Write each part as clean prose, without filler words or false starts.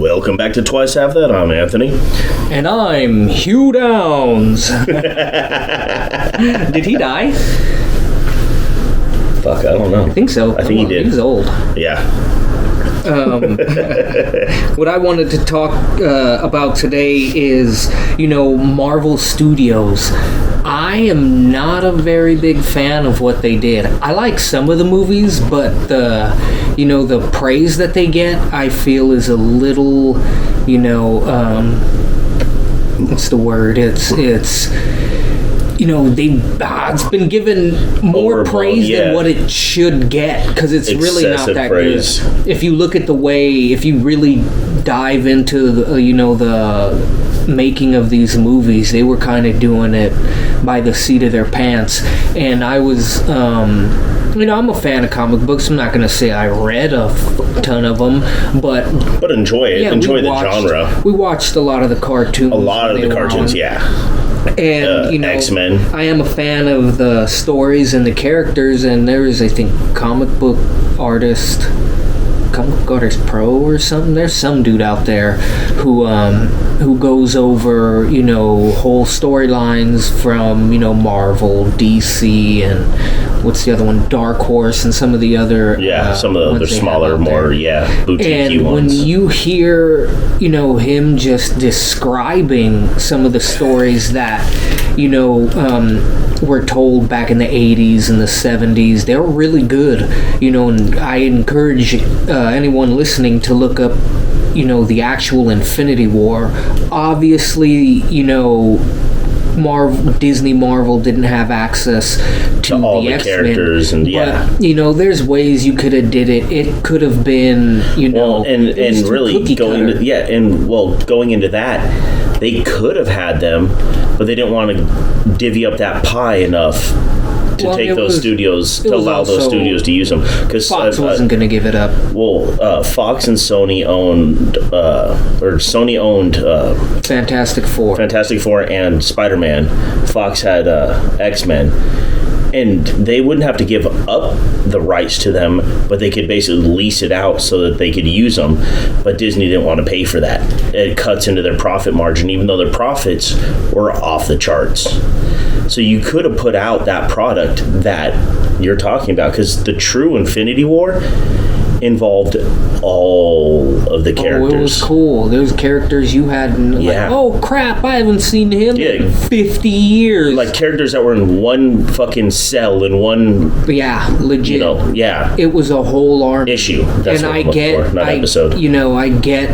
Welcome back to Twice Half That. I'm Anthony. And I'm Hugh Downs. Did he die? Fuck, I don't know. I think so. I think he did. He's old. Yeah. What I wanted to talk about today is, Marvel Studios. I am not a very big fan of what they did. I like some of the movies, but the praise that they get, I feel is a little, what's the word? It's been given more praise than what it should get, because it's really not that praise. Good. If you look at if you really dive into the making of these movies, they were kind of doing it by the seat of their pants. And I was, I'm a fan of comic books. I'm not going to say I read a ton of them, but enjoy it. Enjoy the genre. We watched a lot of the cartoons. And, X-Men. I am a fan of the stories and the characters, and there is, I think, Comic Book Artist Pro or something. There's some dude out there who goes over, whole storylines from, Marvel, DC, and what's the other one? Dark Horse, and some of the other some of the other smaller, more boutique and ones. When you hear him just describing some of the stories that were told back in the 80s and the 70s, they're really good, and I encourage anyone listening to look up the actual Infinity War. Obviously, Disney Marvel didn't have access to all the X-Men, characters, and but there's ways you could have did it. It could have been, and really going into that, they could have had them, but they didn't want to divvy up that pie enough to allow those studios to use them, because Fox wasn't going to give it up. Fox and Sony owned Fantastic Four and Spider-Man. Fox had X-Men, and they wouldn't have to give up the rights to them, but they could basically lease it out so that they could use them. But Disney didn't want to pay for that. It cuts into their profit margin, even though their profits were off the charts. So you could have put out that product that you're talking about, because the true Infinity War involved all of the characters. It was cool. Those characters you had, oh crap, I haven't seen him in 50 years. Like characters that were in one fucking cell in one. Yeah, legit. It was a whole army issue. That's and what I'm looking for, not episode. I get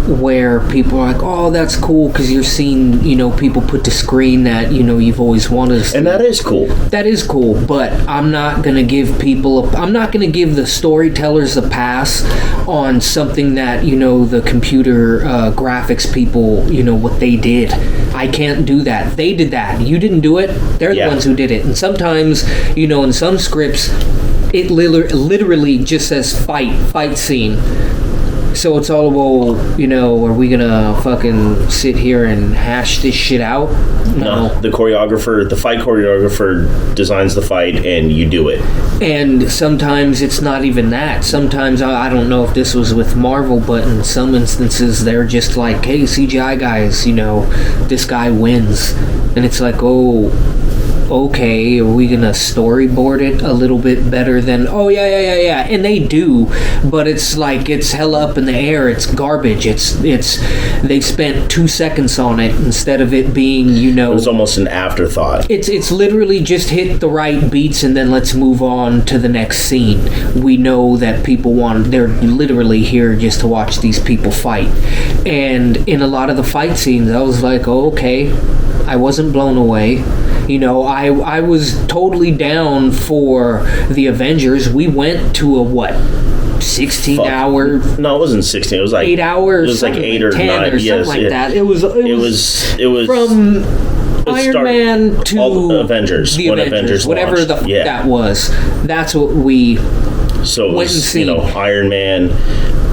where people are like, oh, that's cool, because you're seeing, people put to screen that, you've always wanted to see. And that is cool. That is cool, but I'm not going to give the storytellers a pass on something that, the computer graphics people, what they did. I can't do that. They did that. You didn't do it. They're the ones who did it. And sometimes, in some scripts, it literally just says fight scene. So it's all about, are we going to fucking sit here and hash this shit out? No. The fight choreographer designs the fight, and you do it. And sometimes it's not even that. Sometimes, I don't know if this was with Marvel, but in some instances, they're just like, hey, CGI guys, this guy wins. And it's like, oh, okay, are we gonna storyboard it a little bit better than and they do, but it's like it's hell up in the air. It's garbage. It's they spent 2 seconds on it instead of it being it was almost an afterthought. It's literally just hit the right beats and then let's move on to the next scene. We know that they're literally here just to watch these people fight, and in a lot of the fight scenes I was like, oh, okay, I wasn't blown away. I was totally down for the Avengers. We went to a 16-hour? No, it wasn't 16. It was like 8 hours. It was like 8 or 9 or something like that. It was from Iron Man to all Avengers. The Avengers, whatever that was. That's what we went and seen. Iron Man,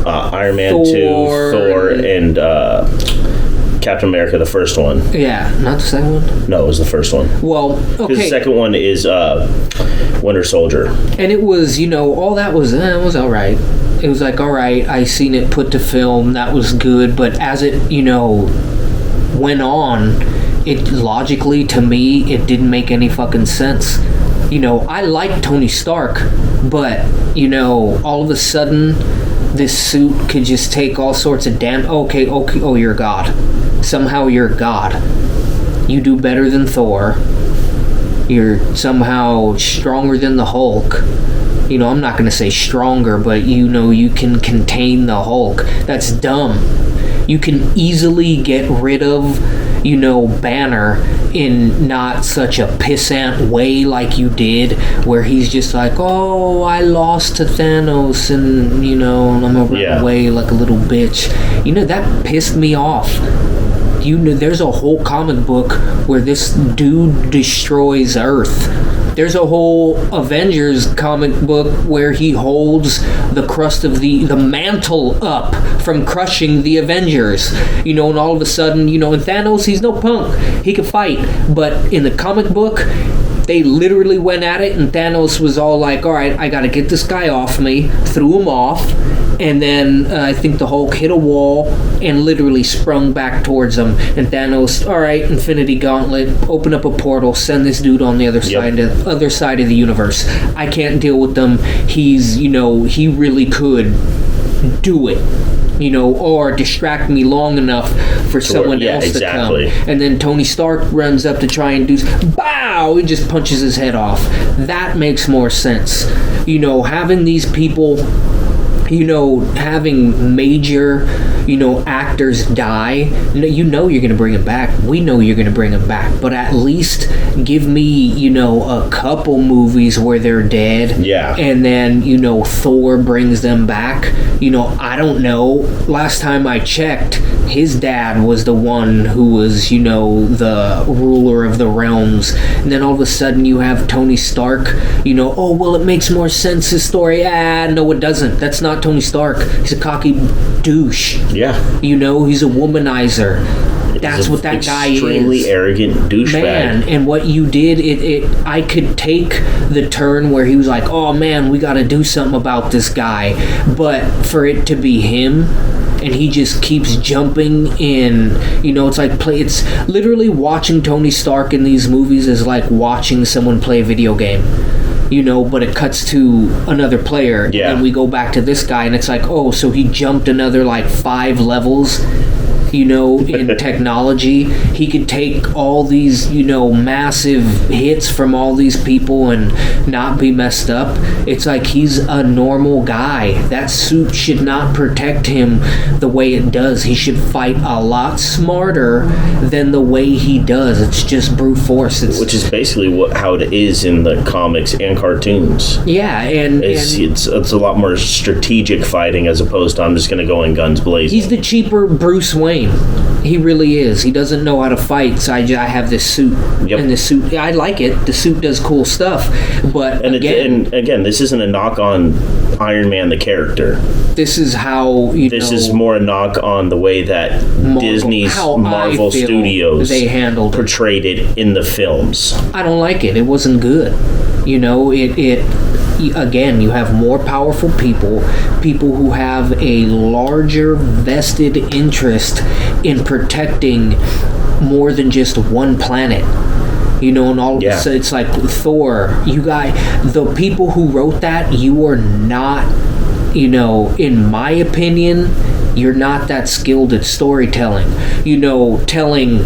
Iron Man 2, Thor, and Captain America, the first one. Yeah, not the second one? No, it was the first one. Well, okay. The second one is Winter Soldier. And it was, all that was all right. It was like, all right, I seen it put to film, that was good, but as it, went on, it logically, to me, it didn't make any fucking sense. I like Tony Stark, but, all of a sudden, this suit could just take all sorts of okay, oh, you're God. Somehow you're God. You do better than Thor. You're somehow stronger than the Hulk. I'm not going to say stronger, but you can contain the Hulk. That's dumb. You can easily get rid of, Banner in not such a pissant way like you did, where he's just like, oh, I lost to Thanos and, and I'm going to run away like a little bitch. That pissed me off. There's a whole comic book where this dude destroys Earth. There's a whole Avengers comic book where he holds the crust of the mantle up from crushing the Avengers. And all of a sudden, and Thanos, he's no punk. He can fight. But in the comic book, they literally went at it, and Thanos was all like, all right, I got to get this guy off me, threw him off, and then I think the Hulk hit a wall and literally sprung back towards him. And Thanos, all right, Infinity Gauntlet, open up a portal, send this dude on the other side of the universe. I can't deal with them. He's, he really could do it. Or distract me long enough for someone else to come. And then Tony Stark runs up to try and do... Bow! He just punches his head off. That makes more sense. Having these people... having major, actors die, you're going to bring them back. We know you're going to bring them back. But at least give me, a couple movies where they're dead. Yeah. And then, Thor brings them back. I don't know. Last time I checked, his dad was the one who was, the ruler of the realms. And then all of a sudden you have Tony Stark, oh, well, it makes more sense, his story. No, it doesn't. That's not Tony Stark. He's a cocky douche. Yeah. He's a womanizer. That's what that guy is. Extremely arrogant douchebag. Man, and what you did, I could take the turn where he was like, oh man, we got to do something about this guy. But for it to be him, and he just keeps jumping in, it's like it's literally watching Tony Stark in these movies is like watching someone play a video game. But it cuts to another player. Yeah. And we go back to this guy, and it's like, oh, so he jumped another, 5 levels, in technology. He could take all these, massive hits from all these people and not be messed up. It's like he's a normal guy. That suit should not protect him the way it does. He should fight a lot smarter than the way he does. It's just brute force. Which is basically how it is in the comics and cartoons. Yeah, and it's a lot more strategic fighting as opposed to I'm just going to go in guns blazing. He's the cheaper Bruce Wayne. He really is. He doesn't know how to fight, so I have this suit. Yep. And the suit, I like it. The suit does cool stuff. But again, this isn't a knock on Iron Man the character. This is how This is more a knock on the way that Disney's Marvel Studios they handled portrayed it in the films. I don't like it. It wasn't good. Again, you have more powerful people who have a larger vested interest in protecting more than just one planet. And all of a sudden it's like Thor, the people who wrote that, you are not, in my opinion, you're not that skilled at storytelling. Telling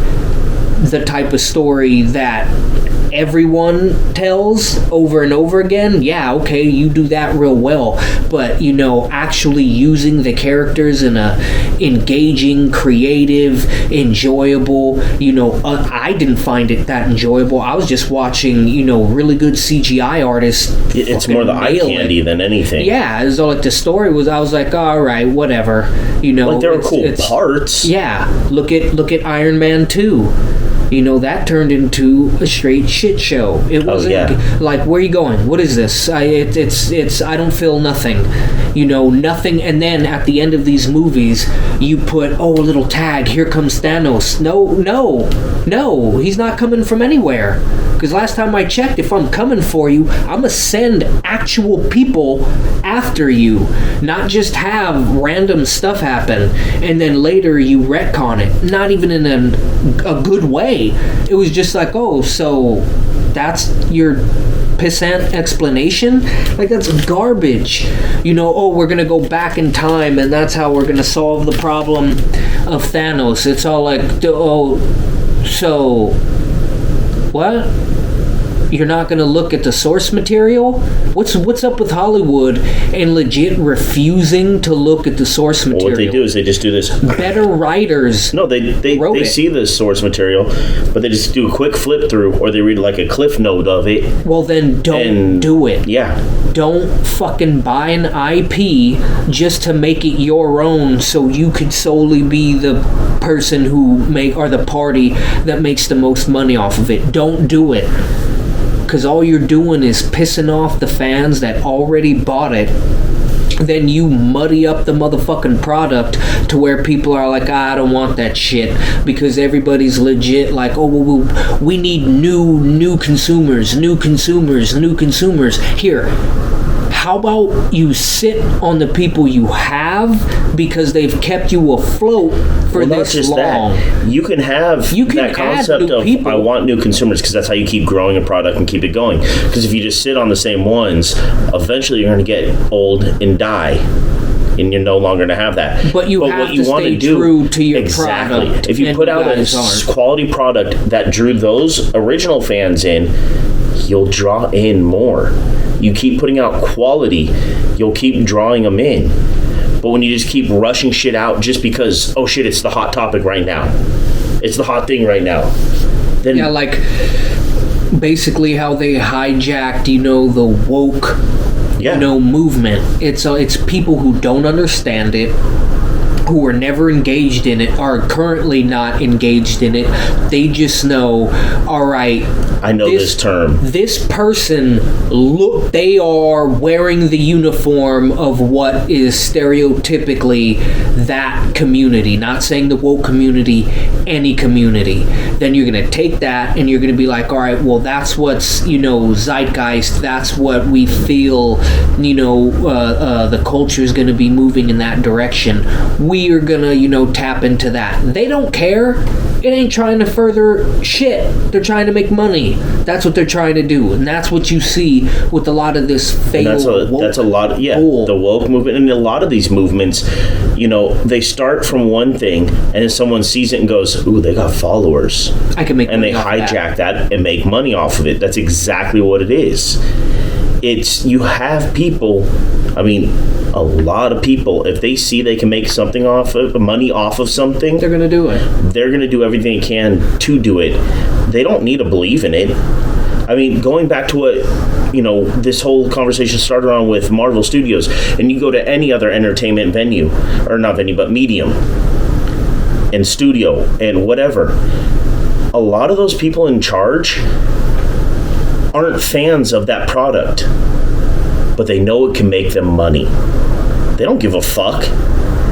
the type of story that everyone tells over and over again, okay, you do that real well, but actually using the characters in a engaging, creative, enjoyable, I didn't find it that enjoyable. I was just watching, really good CGI artists. It's more the eye candy than anything. Yeah, it's like the story was, I was like, all right, whatever, like there were cool parts. Yeah, look at Iron Man 2. that turned into a straight shit show. It wasn't like, where are you going? What is this? It's I don't feel nothing. Nothing. And then at the end of these movies, you put, a little tag, here comes Thanos. No, he's not coming from anywhere. Because last time I checked, if I'm coming for you, I'm going to send actual people after you, not just have random stuff happen and then later you retcon it. Not even in a good way. It was just like, so that's your pissant explanation? Like, that's garbage. We're going to go back in time and that's how we're going to solve the problem of Thanos. It's all like, so what? You're not going to look at the source material? What's up with Hollywood and legit refusing to look at the source material? Well, what they do is they just do this. Better writers. No, they see the source material, but they just do a quick flip through, or they read like a cliff note of it. Well, then don't do it. Yeah. Don't fucking buy an IP just to make it your own, so you could solely be the person or the party that makes the most money off of it. Don't do it. Because all you're doing is pissing off the fans that already bought it. Then you muddy up the motherfucking product to where people are like, I don't want that shit, because everybody's legit like, we need new consumers. Here, how about you sit on the people you have, because they've kept you afloat for this long. That. You can have that concept of people. I want new consumers, because that's how you keep growing a product and keep it going. Because if you just sit on the same ones, eventually you're going to get old and die. And you're no longer going to have that. But you have to stay true to your product. If you put out a quality product that drew those original fans in, you'll draw in more. You keep putting out quality, you'll keep drawing them in. But when you just keep rushing shit out just because, it's the hot topic right now. It's the hot thing right now. Then like basically how they hijacked, the woke, movement. It's people who don't understand it, who were never engaged in it, are currently not engaged in it. They just know, all right, I know this term. This person, they are wearing the uniform of what is stereotypically that community. Not saying the woke community, any community. Then you're going to take that and you're going to be like, all right, well, that's what's, zeitgeist. That's what we feel, the culture is going to be moving in that direction. We are going to, tap into that. They don't care. It ain't trying to further shit. They're trying to make money. That's what they're trying to do. And that's what you see with a lot of this failed woke. That's a lot. The woke movement. And a lot of these movements, they start from one thing, and then someone sees it and goes, ooh, they got followers. I can make money. And they hijack that and make money off of it. That's exactly what it is. You have people, a lot of people, if they see they can make money off of something, they're going to do it. They're going to do everything they can to do it. They don't need to believe in it. Going back to what, this whole conversation started on with Marvel Studios, and you go to any other entertainment venue, or not venue, but medium, and studio, and whatever, a lot of those people in charge aren't fans of that product, but they know it can make them money. They don't give a fuck.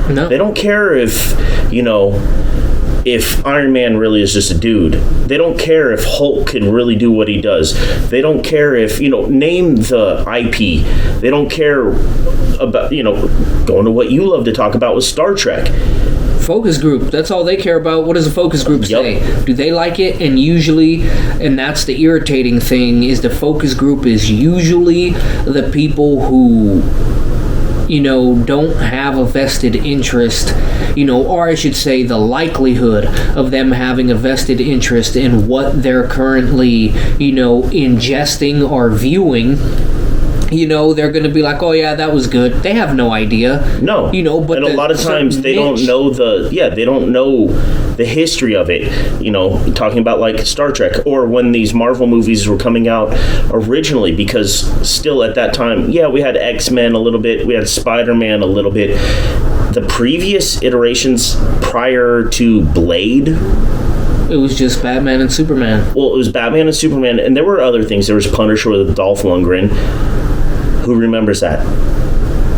No. They don't care if Iron Man really is just a dude. They don't care if Hulk can really do what he does. They don't care if, name the IP. They don't care about, going to what you love to talk about with Star Trek. Focus group, that's all they care about. What does a focus group say? Do they like it? And usually, and that's the irritating thing, is the focus group is usually the people who don't have a vested interest, or I should say the likelihood of them having a vested interest in what they're currently, ingesting or viewing. They're going to be like, oh yeah, that was good. They have no idea. No. But and a lot of times they don't know they don't know the history of it. Talking about like Star Trek, or when these Marvel movies were coming out originally, because still at that time, we had X-Men a little bit, we had Spider-Man a little bit. The previous iterations prior to Blade it was just Batman and Superman. Well, it was Batman and Superman, and there were other things. There was Punisher with Dolph Lundgren. Who remembers that?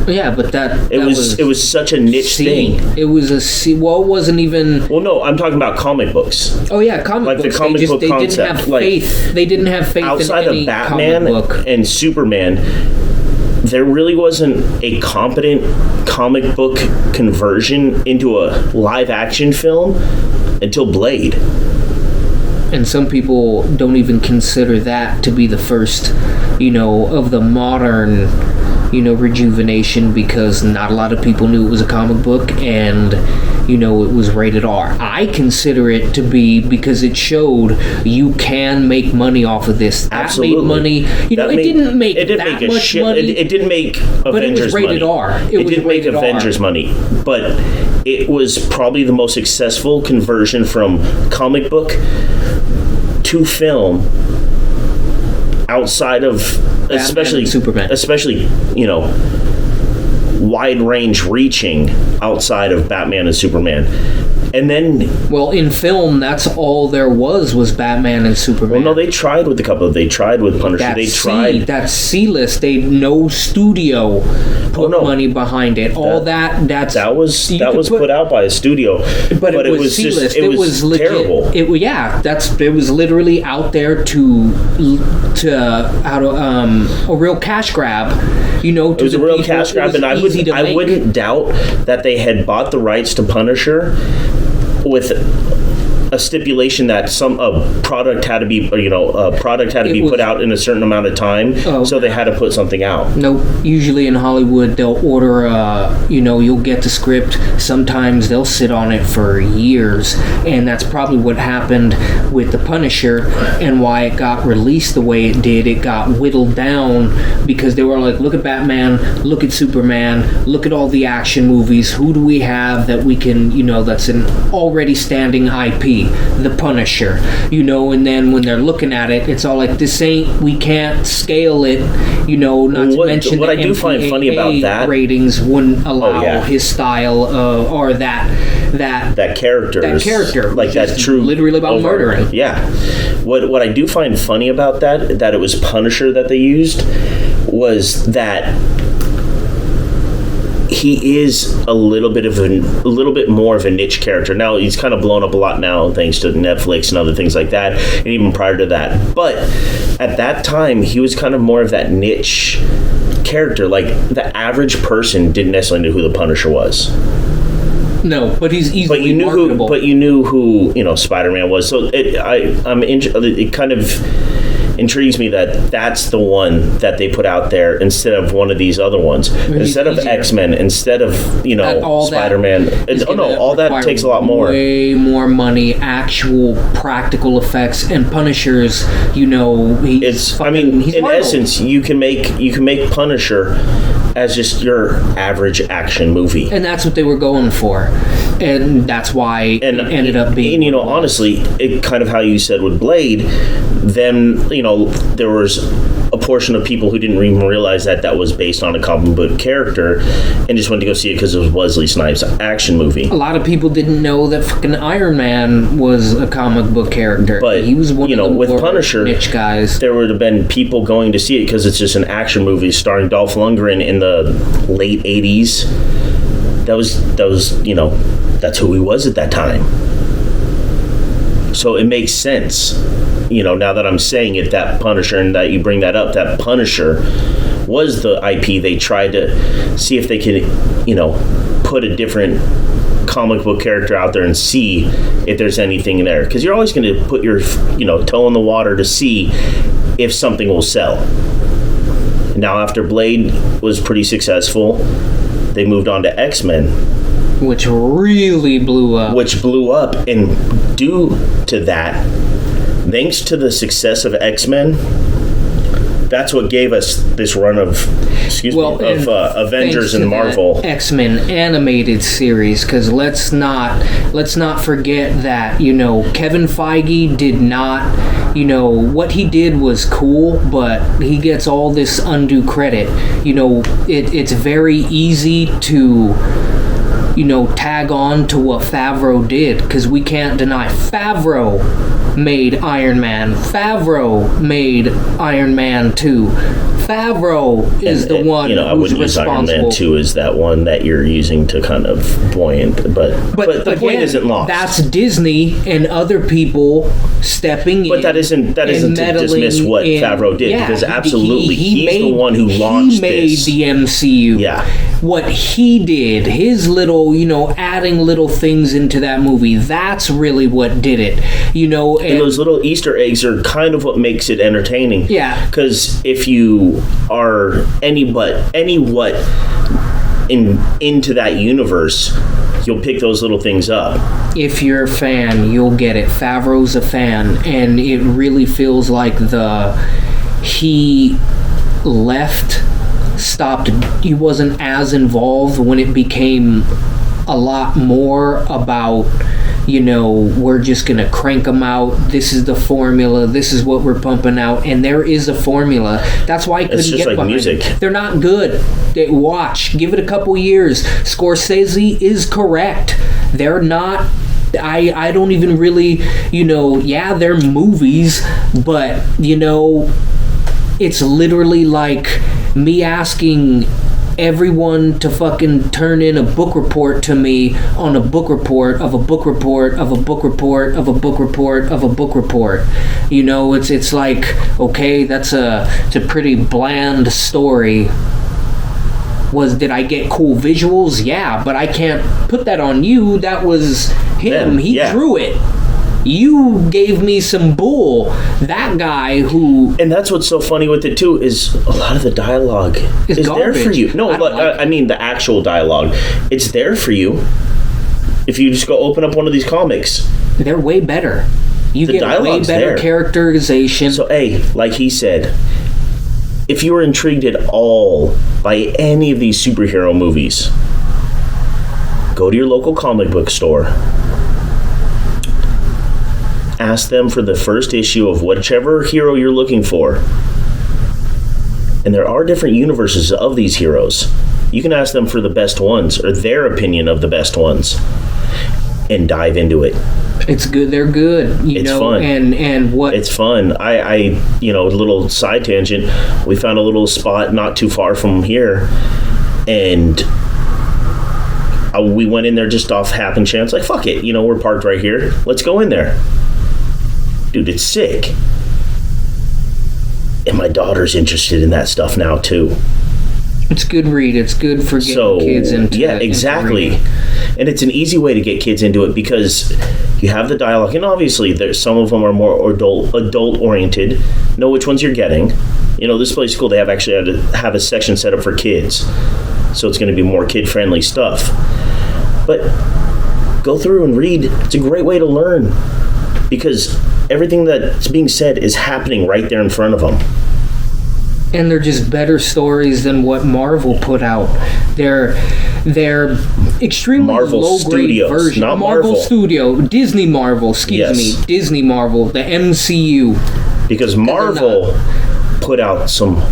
Yeah, but it was such a niche thing. It was it wasn't even. Well, no, I'm talking about comic books. Oh yeah, comic books. The comic book concept. Didn't have faith. They didn't have faith outside in any of Batman comic book. and Superman. There really wasn't a competent comic book conversion into a live action film until Blade. And some people don't even consider that to be the first, of the modern, rejuvenation, because not a lot of people knew it was a comic book, and it was rated R. I consider it to be because it showed you can make money off of this. Absolutely. That made money. It didn't make it didn't that make a much shit. money. It didn't make Avengers but it was rated money. R. It didn't make Avengers money, but it was probably the most successful conversion from comic book to film outside of Batman Superman. especially wide range reaching outside of Batman and Superman. And then, well, in film, that's all there was Batman and Superman. Well, no, they tried with a couple. They tried with Punisher. That's C-list. No studio put money behind it. That was put out by a studio, but it was C-list. It was legit, terrible. It was literally out there a real cash grab. It was a real cash grab, and I wouldn't doubt that they had bought the rights to Punisher with a stipulation that a product had to be put out in a certain amount of time, so they had to put something out. Nope. Usually in Hollywood, they'll order you'll get the script. Sometimes they'll sit on it for years, and that's probably what happened with The Punisher and why it got released the way it did. It got whittled down because they were like, look at Batman, look at Superman, look at all the action movies. Who do we have that we can, that's an already standing IP? The Punisher, and then when they're looking at it, it's all like, we can't scale it, not to mention what I do find funny about that ratings wouldn't allow his style or that character, like that true, literally about murdering. Yeah. What I do find funny about that it was Punisher that they used, was that he is a little bit more of a niche character. Now he's kind of blown up a lot now thanks to Netflix and other things like that, and even prior to that. But at that time, he was kind of more of that niche character. Like, the average person didn't necessarily know who the Punisher was. No, but he's easily marketable. But you knew who Spider-Man was. So it kind of intrigues me that that's the one that they put out there instead of one of these other ones. Instead of X-Men, instead of Spider-Man. All that takes a lot more. Way more money, actual practical effects, and Punishers. In essence, you can make Punisher as just your average action movie, and that's what they were going for, and that's why it ended up being. And honestly, it kind of how you said with Blade, then there was a portion of people who didn't even realize that was based on a comic book character, and just went to go see it because it was Wesley Snipes' action movie. A lot of people didn't know that fucking Iron Man was a comic book character, but he was one of the with more Punisher, niche guys. There would have been people going to see it because it's just an action movie starring Dolph Lundgren in the late 80s. That was that's who he was at that time. So it makes sense, now that I'm saying it, that Punisher, and that you bring that up, that Punisher was the IP. They tried to see if they could, put a different comic book character out there and see if there's anything there. Because you're always going to put your, toe in the water to see if something will sell. Now, after Blade was pretty successful, they moved on to X-Men, which really blew up. And due to that, thanks to the success of X-Men, that's what gave us this run of Avengers and Marvel. X-Men animated series, because let's not forget that Kevin Feige did not, what he did was cool, but he gets all this undue credit. It's very easy to tag on to what Favreau did, because we can't deny Favreau made Iron Man. Favreau made Iron Man 2. Favreau is the one I who's wouldn't use Iron responsible. Man 2 as that one that you're using to kind of buoyant, but the point again, isn't lost. That's Disney and other people stepping in. But that isn't to dismiss what Favreau did, because absolutely he's the one who launched this. He made the MCU. Yeah. What he did, his little, adding little things into that movie, that's really what did it. And those little Easter eggs are kind of what makes it entertaining. Yeah. Because if you are into that universe, you'll pick those little things up. If you're a fan, you'll get it. Favreau's a fan, and it really feels like he stopped. He wasn't as involved when it became a lot more about, we're just gonna crank them out. This is the formula. This is what we're pumping out, and there is a formula. That's why I couldn't just get like behind music. it. They're not good. Watch. Give it a couple years. Scorsese is correct. They're not. I don't even really, they're movies, but it's literally like me asking everyone to fucking turn in a book report to me on a book report of a book report of a book report of a book report of a book report. It's like, okay, it's a pretty bland story. Did I get cool visuals? Yeah, but I can't put that on you. That was him. He drew it. You gave me some bull. That guy who... And that's what's so funny with it, too, is a lot of the dialogue is there for you. No, I mean the actual dialogue. It's there for you. If you just go open up one of these comics. They're way better. You get way better characterization. So, like he said, if you were intrigued at all by any of these superhero movies, go to your local comic book store. Ask them for the first issue of whichever hero you're looking for. And there are different universes of these heroes. You can ask them for the best ones, or their opinion of the best ones, and dive into it. It's good. They're good. It's fun. And what? It's fun. A little side tangent. We found a little spot not too far from here, and we went in there just off happen chance. Like, fuck it. We're parked right here. Let's go in there. Dude, it's sick. And my daughter's interested in that stuff now, too. It's good read. It's good for getting kids into it. Yeah, exactly. And it's an easy way to get kids into it because you have the dialogue. And obviously, there's some of them are more adult-oriented. Know which ones you're getting. This place is cool. They have a section set up for kids. So it's going to be more kid-friendly stuff. But go through and read. It's a great way to learn. Because everything that's being said is happening right there in front of them. And they're just better stories than what Marvel put out. They're extremely Marvel low-grade Studios, version. not Marvel Marvel. Studio, Disney Marvel, Disney Marvel, the MCU. Because Marvel put out some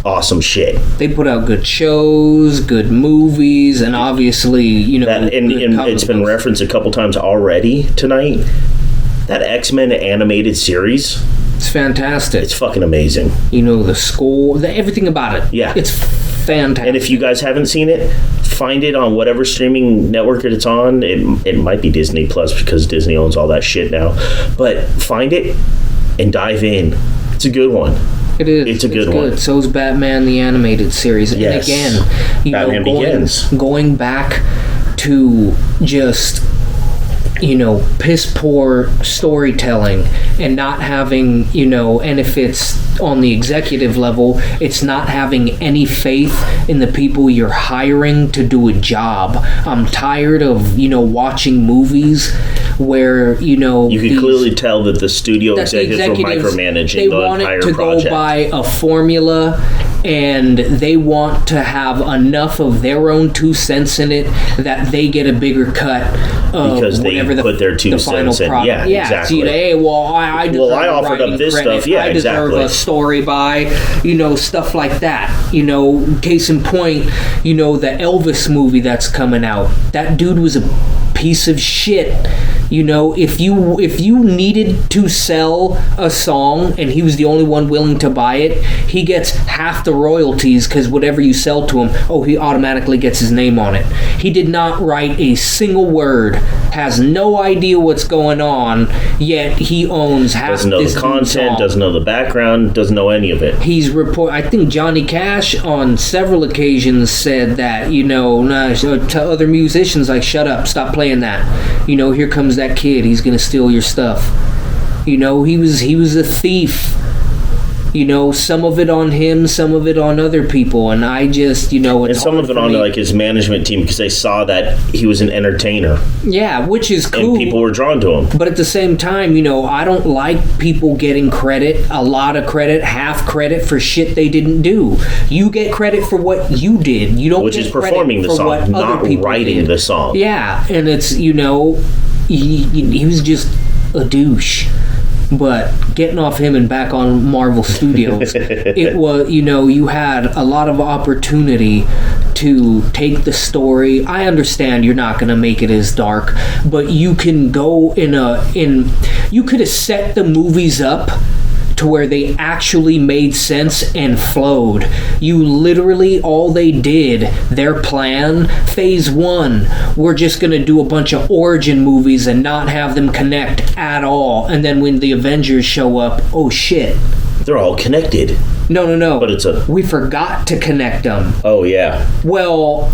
awesome shit. They put out good shows, good movies, and obviously, and it's been referenced a couple times already tonight. That X-Men animated series, it's fantastic. It's fucking amazing. The score, everything about it. Yeah. It's fantastic. And if you guys haven't seen it, find it on whatever streaming network it's on. It might be Disney Plus because Disney owns all that shit now. But find it and dive in. It's a good one. It is. It's a good one. So's Batman the Animated Series. Yes. And again, Batman Begins. Going back to just piss poor storytelling and not having, and if it's on the executive level, it's not having any faith in the people you're hiring to do a job. I'm tired of, watching movies where, you can clearly tell that the studio executives were micromanaging they the want entire it to project. go by a formula, and they want to have enough of their own 2 cents in it that they get a bigger cut of because they whatever put their 2 cents in. Yeah, exactly. So, hey, well, I deserve I offered up this credit. stuff. Yeah, I deserve exactly. a story by, stuff like that. Case in point, the Elvis movie that's coming out. That dude was a piece of shit. If you needed to sell a song and he was the only one willing to buy it, he gets half the royalties because whatever you sell to him, he automatically gets his name on it. He did not write a single word, has no idea what's going on, yet he owns half doesn't know this the dude's content, song. doesn't know the background, doesn't know any of it. I think Johnny Cash on several occasions said that, to other musicians, like, shut up, stop playing that. Here comes that kid, he's gonna steal your stuff. He was a thief. Some of it on him, some of it on other people, and I just, and some of it on like his management team because they saw that he was an entertainer. Yeah, which is cool. And people were drawn to him. But at the same time, I don't like people getting credit, a lot of credit, half credit for shit they didn't do. You get credit for what you did. You don't Which get is performing credit the for what song, not other people writing did. the song. Yeah, and it's, he was just a douche. But getting off him and back on Marvel Studios, it was, you had a lot of opportunity to take the story. I understand you're not going to make it as dark, but you can go you could have set the movies up to where they actually made sense and flowed. You literally, all they did, their plan, phase 1, we're just going to do a bunch of origin movies and not have them connect at all. And then when the Avengers show up, oh shit. They're all connected. No. But we forgot to connect them. Oh, yeah. Well,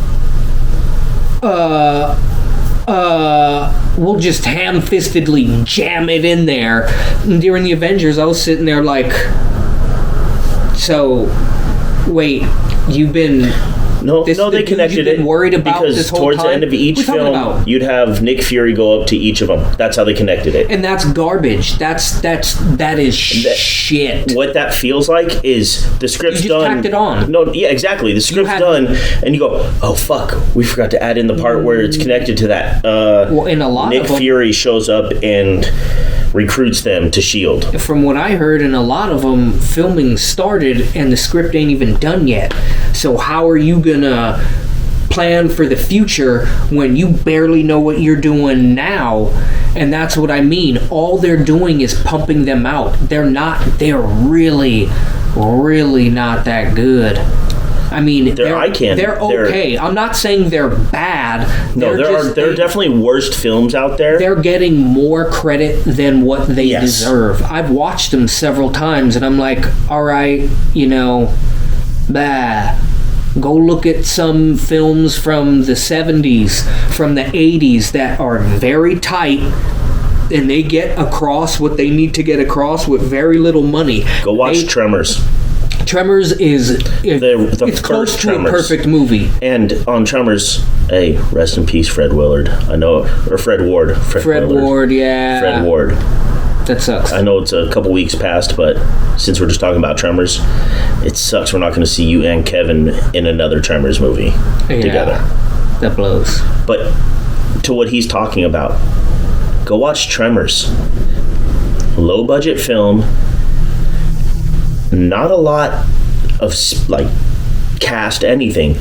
we'll just ham-fistedly jam it in there. And during the Avengers, I was sitting there like, so, wait, you've been... No, they connected it worried about because this whole towards time? the end of each film, you'd have Nick Fury go up to each of them. That's how they connected it. And that's garbage. That is shit. What that feels like is the script's you just done. tacked it on. No, yeah, exactly. The script's done, and you go, oh fuck, we forgot to add in the part where it's connected to that. Well, in a lot Nick of them, Fury shows up and recruits them to S.H.I.E.L.D. From what I heard, in a lot of them, filming started and the script ain't even done yet. So how are you gonna plan for the future when you barely know what you're doing now? And that's what I mean. All they're doing is pumping them out. They're really, really not that good. I mean, they're okay. I'm not saying they're bad. No, there are definitely worst films out there. They're getting more credit than what they deserve. I've watched them several times, and I'm like, all right, go look at some films from the 70s, from the 80s that are very tight, and they get across what they need to get across with very little money. Go watch Tremors. Tremors is it's close to Tremors. a perfect movie. And on Tremors, hey, rest in peace, Fred Willard. I know, or Fred Ward. Fred Ward, yeah. Fred Ward. That sucks. I know it's a couple weeks past, but since we're just talking about Tremors, it sucks we're not going to see you and Kevin in another Tremors movie together. That blows. But to what he's talking about, go watch Tremors. Low budget film. Not a lot of cast anything,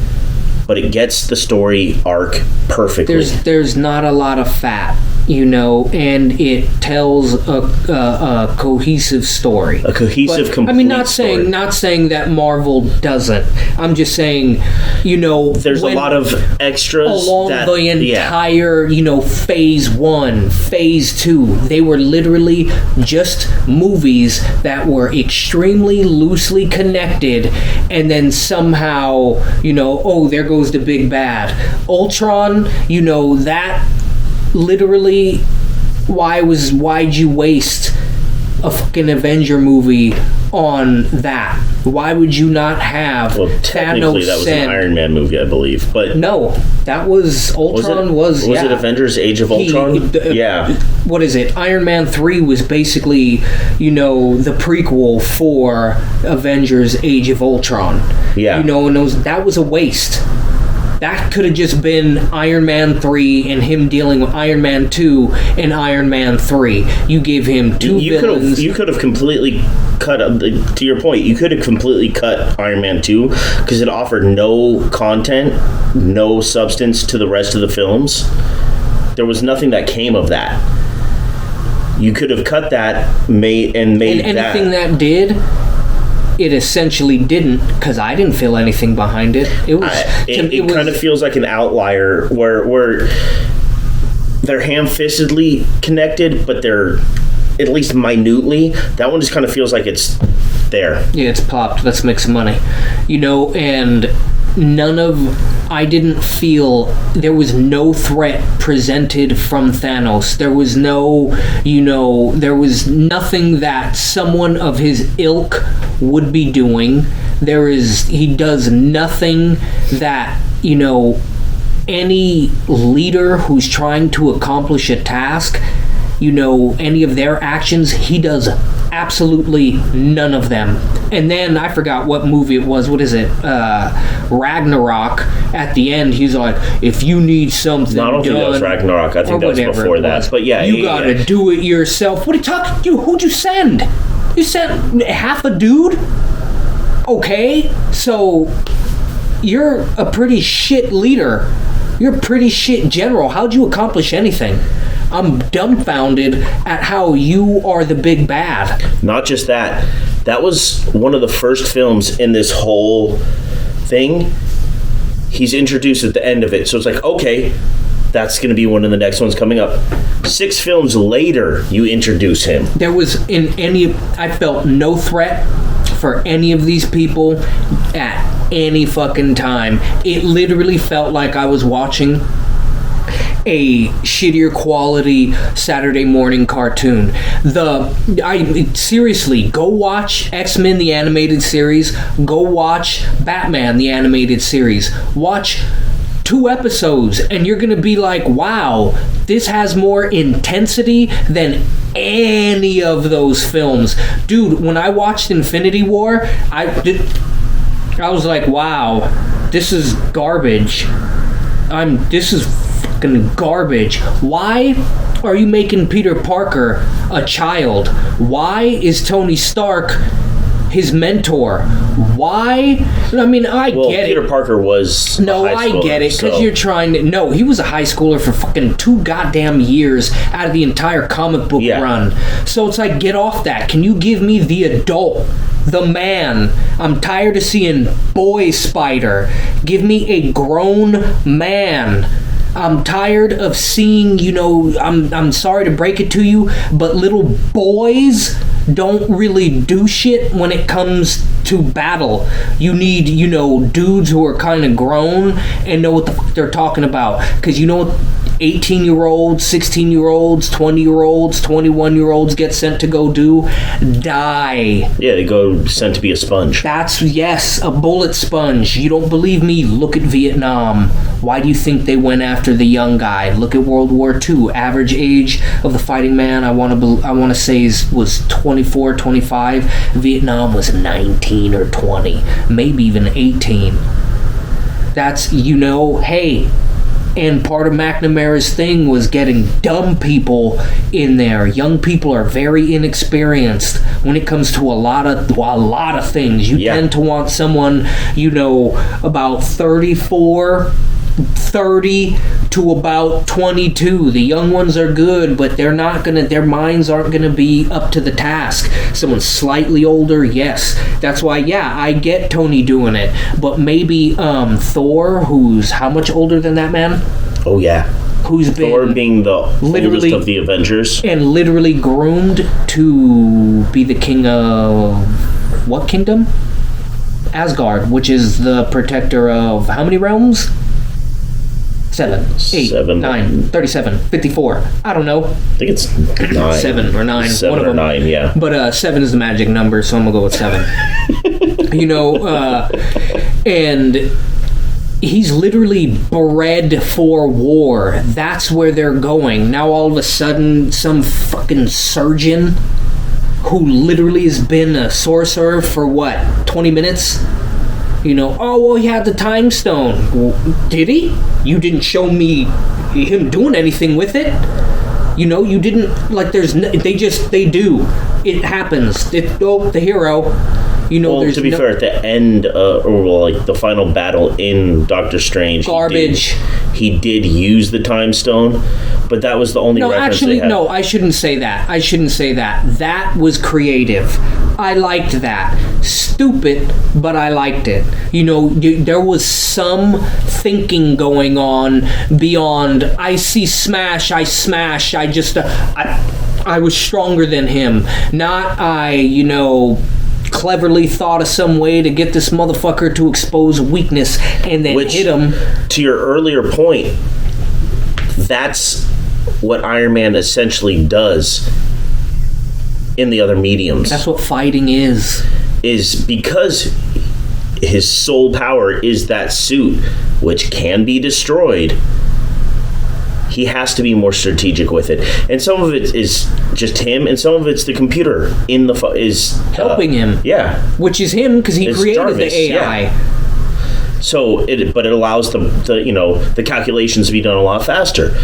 but it gets the story arc perfectly. There's not a lot of fat, and it tells a cohesive story. A cohesive, complete I mean, not story. saying that Marvel doesn't. I'm just saying, there's a lot of extras along the entire, phase 1, phase 2. They were literally just movies that were extremely loosely connected, and then somehow, there goes the big bad. Ultron, that literally, why'd you waste a fucking Avenger movie on that? Why would you not have technically Thanos that was an Iron Man movie, I believe, but no, that was Ultron. Was it Avengers: Age of Ultron? Yeah. What is it? Iron Man 3 was basically, the prequel for Avengers: Age of Ultron. Yeah. And that was a waste. That could have just been Iron Man 3 and him dealing with Iron Man 2 and Iron Man 3. You gave him two villains. You could have completely cut, to your point, you could have completely cut Iron Man 2 because it offered no content, no substance to the rest of the films. There was nothing that came of that. You could have cut that, made anything that did, it essentially didn't, because I didn't feel anything behind it. It kind of feels like an outlier where they're ham-fistedly connected, but they're at least minutely. That one just kind of feels like it's there. Yeah, it's popped. Let's make some money. And I didn't feel there was no threat presented from Thanos. There was there was nothing that someone of his ilk would be doing. He does nothing that, any leader who's trying to accomplish a task, any of their actions, he does absolutely none of them. And then I forgot what movie it was. What is it? Ragnarok. At the end, he's like, if you need something done... No, I don't think that was Ragnarok. I think that was before that. But yeah, you gotta do it yourself. What are you talking? Who'd you send? You sent half a dude? Okay, so you're a pretty shit leader. You're a pretty shit general. How'd you accomplish anything? I'm dumbfounded at how you are the big bad. Not just that. That was one of the first films in this whole thing. He's introduced at the end of it. So it's like, okay, that's going to be one of the next ones coming up. 6 films later, you introduce him. There was I felt no threat for any of these people at any fucking time. It literally felt like I was watching a shittier quality Saturday morning cartoon. Seriously, go watch X-Men the animated series. Go watch Batman the animated series. Watch 2 episodes and you're gonna be like, wow, this has more intensity than any of those films. Dude, when I watched Infinity War, I was like, wow, this is garbage. This is fucking garbage. Why are you making Peter Parker a child? Why is Tony Stark his mentor? Why? I mean, I get Peter it. Parker was I get it, because you're trying to... No, he was a high schooler for fucking 2 goddamn years out of the entire comic book run. So it's like, get off that. Can you give me the adult, the man? I'm tired of seeing Boy Spider. Give me a grown man. I'm tired of seeing, I'm sorry to break it to you, but little boys don't really do shit when it comes to battle. You need, dudes who are kind of grown and know what the fuck they're talking about. Because 18-year-olds, 16-year-olds, 20-year-olds, 21-year-olds get sent to go do? Die. Yeah, they go sent to be a sponge. Yes, a bullet sponge. You don't believe me? Look at Vietnam. Why do you think they went after the young guy? Look at World War II. Average age of the fighting man, I want to say was 24, 25. Vietnam was 19 or 20, maybe even 18. That's, hey... And part of McNamara's thing was getting dumb people in there. Young people are very inexperienced when it comes to a lot of things. You tend to want someone, about 34, 30 to about 22. The young ones are good, but their minds aren't gonna be up to the task. Someone slightly older, yes. That's why, I get Tony doing it. But maybe Thor, who's how much older than that man? Oh yeah. Who's been Thor being the oldest of the Avengers. And literally groomed to be the king of what kingdom? Asgard, which is the protector of how many realms? 7, 8, 7. 9, 37, 54. I don't know. I think it's 9. 7 or 9. 7 one of or them. 9, yeah. But 7 is the magic number, so I'm going to go with 7. And he's literally bred for war. That's where they're going. Now all of a sudden, some fucking surgeon who literally has been a sorcerer for 20 minutes? Oh, well, he had the time stone. Well, did he? You didn't show me him doing anything with it. You didn't, they do. It happens. The hero. Well, to be fair, at the end, the final battle in Doctor Strange, garbage. He did use the time stone, but that was the only reference they had. No, I shouldn't say that. That was creative. I liked that. Stupid, but I liked it. There was some thinking going on beyond, I see smash, I smash, I was stronger than him. Not cleverly thought of some way to get this motherfucker to expose weakness and then hit him. To your earlier point, that's what Iron Man essentially does in the other mediums. That's what fighting is. Is because his sole power is that suit, which can be destroyed. He has to be more strategic with it, and some of it is just him, and some of it's the computer is helping him. Yeah, which is him because he created Jarvis, the AI. Yeah. So it allows the calculations to be done a lot faster.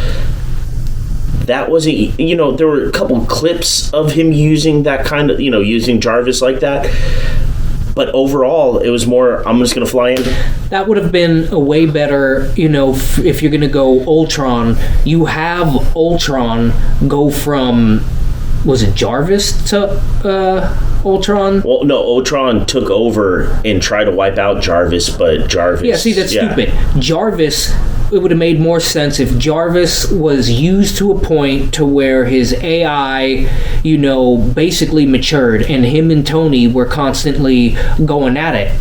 That wasn't, there were a couple clips of him using that kind of, using Jarvis like that. But overall, it was more, I'm just going to fly in. That would have been a way better, if you're going to go Ultron. You have Ultron go from, was it Jarvis to Ultron? Well, no, Ultron took over and tried to wipe out Jarvis, but Jarvis... Yeah, see, that's stupid. Jarvis... It would have made more sense if Jarvis was used to a point to where his AI, basically matured, and him and Tony were constantly going at it.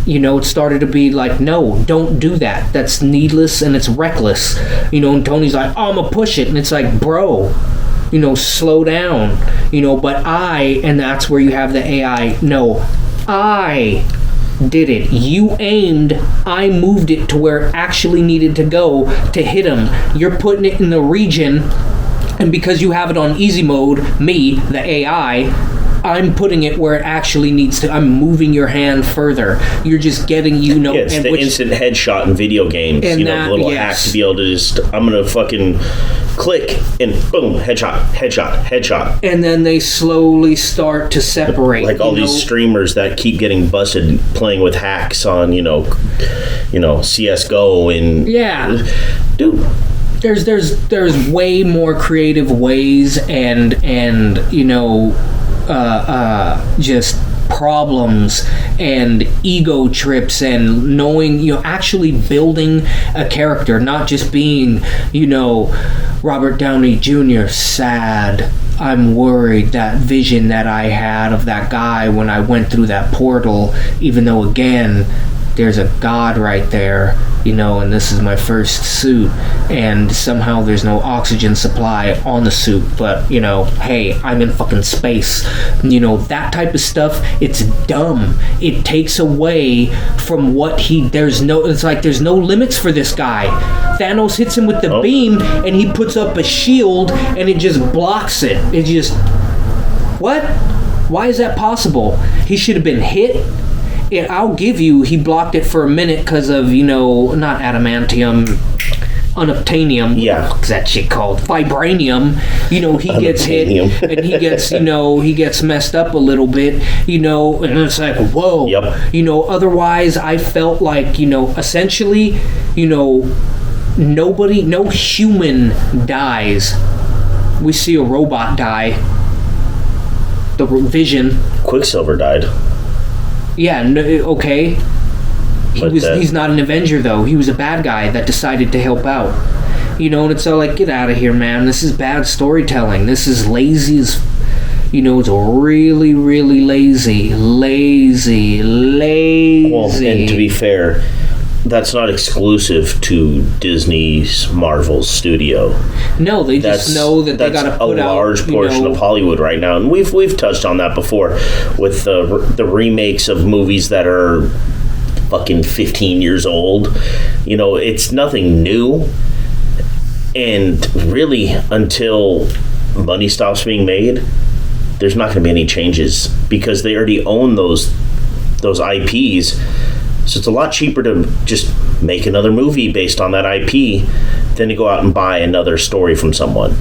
It started to be like, no, don't do that. That's needless and it's reckless. And Tony's like, oh, I'm gonna push it. And it's like, bro, slow down. And that's where you have the AI. No, I did it. You aimed, I moved it to where it actually needed to go to hit him. You're putting it in the region, and because you have it on easy mode, me, the AI, I'm putting it where it actually needs to. I'm moving your hand further. You're just getting, it's the instant headshot in video games. The little hack to be able to just, I'm going to fucking click and boom, headshot. And then they slowly start to separate. Like all these streamers that keep getting busted playing with hacks on, CSGO and... Yeah. Dude. There's way more creative ways and just problems and ego trips and knowing, actually building a character, not just being, Robert Downey Jr. sad. I'm worried, that vision that I had of that guy when I went through that portal, even though, again, there's a God right there, and this is my first suit, and somehow there's no oxygen supply on the suit, but, hey, I'm in fucking space. That type of stuff, it's dumb. It takes away from there's no limits for this guy. Thanos hits him with the beam, and he puts up a shield, and it just blocks it. It just... What? Why is that possible? He should have been hit. I'll give you, he blocked it for a minute because of, not adamantium, unobtainium. Yeah. What's that shit called? Vibranium. He gets hit and he gets, he gets messed up a little bit, and it's like, whoa. Yep. Otherwise I felt like, essentially, no human dies. We see a robot die. The Vision. Quicksilver died. Yeah, no, okay. He's not an Avenger, though. He was a bad guy that decided to help out. And it's all like, get out of here, man. This is bad storytelling. This is lazy as... it's really, really lazy. Well, and to be fair, that's not exclusive to Disney's Marvel studio. No, they just know that they got to put out a large portion of Hollywood right now, and we've touched on that before with the remakes of movies that are fucking 15 years old. It's nothing new, and really until money stops being made, there's not going to be any changes because they already own those IPs. So it's a lot cheaper to just make another movie based on that IP than to go out and buy another story from someone.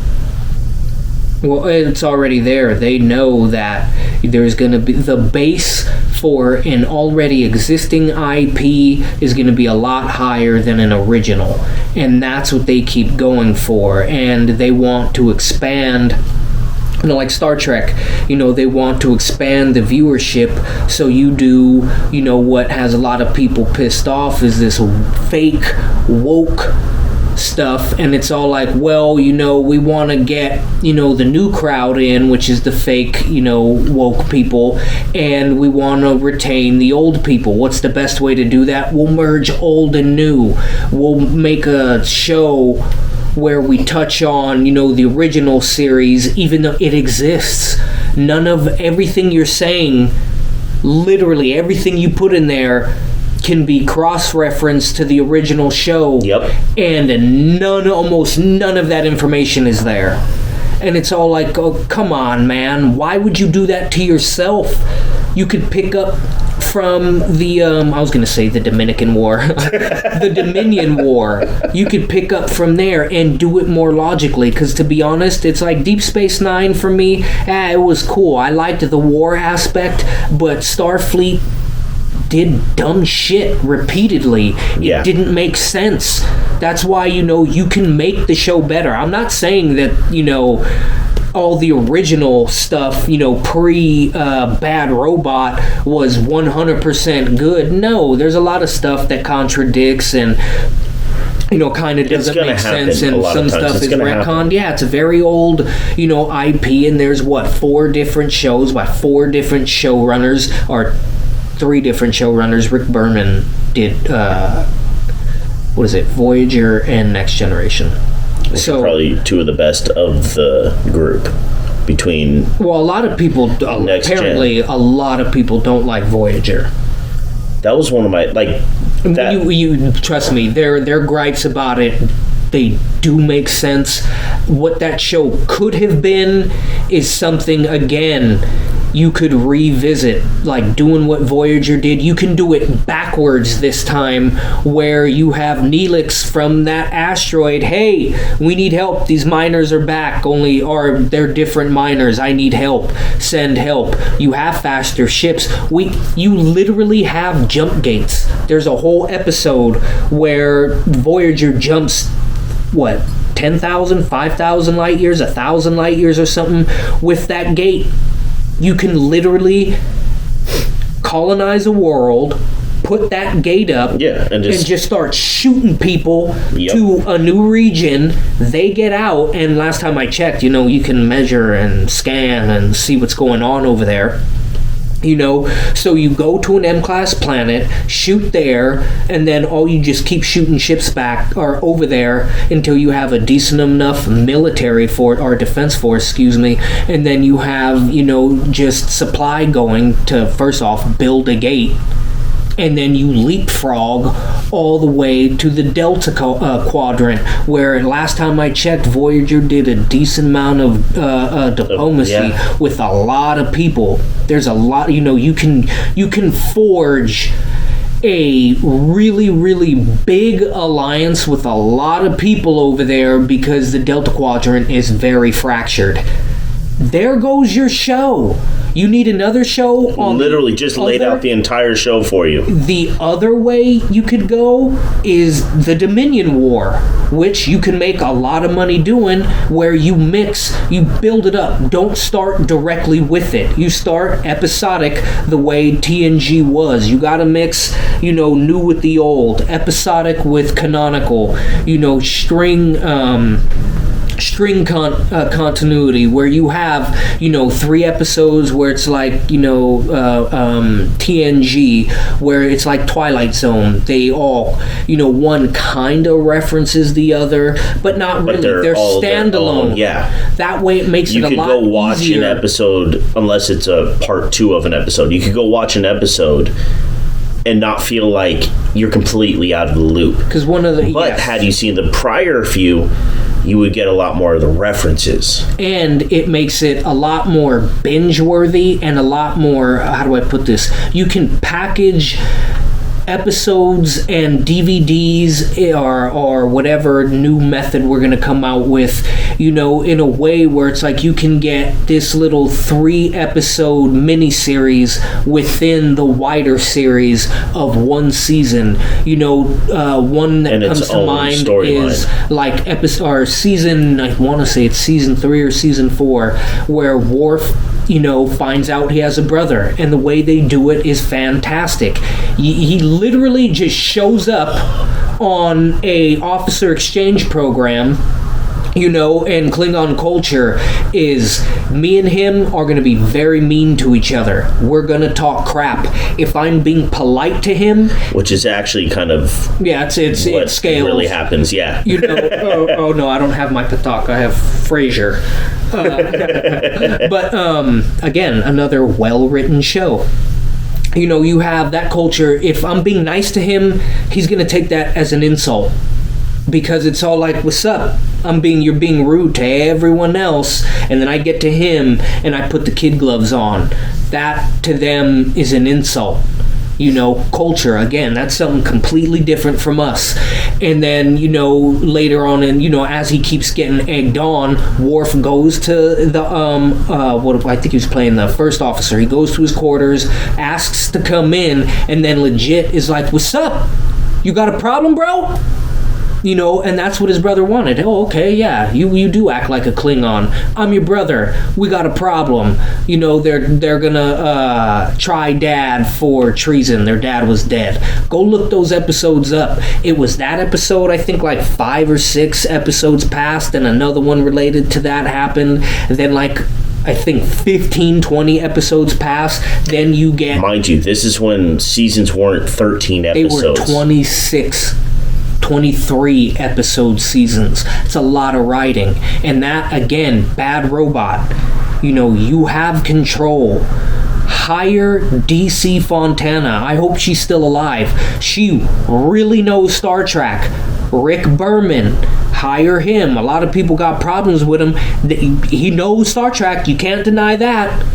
Well, it's already there. They know that there's going to be the base for an already existing IP is going to be a lot higher than an original. And that's what they keep going for. And they want to expand, like Star Trek, they want to expand the viewership. So you do, what has a lot of people pissed off is this fake woke stuff, and it's all like, well, we want to get, the new crowd in, which is the fake, woke people, and we want to retain the old people. What's the best way to do that? We'll merge old and new. We'll make a show where we touch on, the original series, even though it exists. None of everything you're saying, literally everything you put in there, can be cross-referenced to the original show. Yep. And almost none of that information is there. And it's all like, oh, come on, man. Why would you do that to yourself? You could pick up from the, I was going to say the Dominican War. The Dominion War. You could pick up from there and do it more logically. Because to be honest, it's like Deep Space Nine for me. It was cool. I liked the war aspect, but Starfleet did dumb shit repeatedly. It didn't make sense. That's why, you can make the show better. I'm not saying that, all the original stuff, pre Bad Robot was 100% good. No, there's a lot of stuff that contradicts and kind of doesn't make sense, and some stuff is retconned. Yeah, it's a very old, IP, and there's 4 different shows by 4 different showrunners, or 3 different showrunners. Rick Berman did Voyager and Next Generation. So probably 2 of the best of the group between. Well, a lot of people a lot of people don't like Voyager. That was one of my You trust me, their gripes about it, they do make sense. What that show could have been is something, again, you could revisit, like doing what Voyager did. You can do it backwards this time, where you have Neelix from that asteroid. Hey, we need help. These miners are back, or they're different miners. I need help. Send help. You have faster ships. You literally have jump gates. There's a whole episode where Voyager jumps, 10,000, 5,000 light years, 1,000 light years or something with that gate. You can literally colonize a world, put that gate up, and just start shooting people to a new region. They get out, and last time I checked, you can measure and scan and see what's going on over there. So you go to an M-class planet, shoot there, and then you just keep shooting ships back or over there until you have a decent enough military or defense force, and then you have, just supply going to, first off, build a gate. And then you leapfrog all the way to the Delta Quadrant, where last time I checked, Voyager did a decent amount of diplomacy with a lot of people. There's a lot, you can forge a really, really big alliance with a lot of people over there because the Delta Quadrant is very fractured. There goes your show. You need another show on... Literally just laid out the entire show for you. The other way you could go is the Dominion War, which you can make a lot of money doing, where you build it up. Don't start directly with it. You start episodic the way TNG was. You gotta mix, new with the old, episodic with canonical, string... continuity where you have 3 episodes where it's like TNG, where it's like Twilight Zone. They all one kind of references the other, but not really. They're standalone. That way it makes it a lot easier. You could go watch an episode, unless it's a part 2 of an episode. You could go watch an episode and not feel like you're completely out of the loop. But had you seen the prior few, you would get a lot more of the references. And it makes it a lot more binge-worthy and a lot more, how do I put this? You can package episodes and DVDs or whatever new method we're going to come out with, in a way where it's like you can get this little 3-episode miniseries within the wider series of one season. One that comes to mind is like season, I want to say it's season 3 or season 4, where Worf finds out he has a brother, and the way they do it is fantastic. He literally just shows up on a officer exchange program, and Klingon culture is, me and him are going to be very mean to each other. We're going to talk crap. If I'm being polite to him... Which is actually kind of... Yeah, it scales. Really happens, yeah. Oh no, I don't have my Patak. I have Frasier. But, again, another well-written show. You have that culture. If I'm being nice to him, he's going to take that as an insult. Because it's all like, what's up? You're being rude to everyone else, and then I get to him and I put the kid gloves on. That to them is an insult. Culture, again, that's something completely different from us. And then, later on, and as he keeps getting egged on, Worf goes to the I think he was playing the first officer. He goes to his quarters, asks to come in, and then legit is like, what's up? You got a problem, bro? And that's what his brother wanted. Oh, okay, yeah, you do act like a Klingon. I'm your brother. We got a problem. They're gonna try Dad for treason. Their dad was dead. Go look those episodes up. It was that episode, I think, like 5 or 6 episodes passed, and another one related to that happened. Then, I think 15, 20 episodes pass. Then you get... Mind you, this is when seasons weren't 13 episodes. They were 23 episode seasons. It's a lot of writing. And that, again, Bad Robot. You have control. Hire DC Fontana. I hope she's still alive. She really knows Star Trek. Rick Berman. Hire him. A lot of people got problems with him. He knows Star Trek. You can't deny that.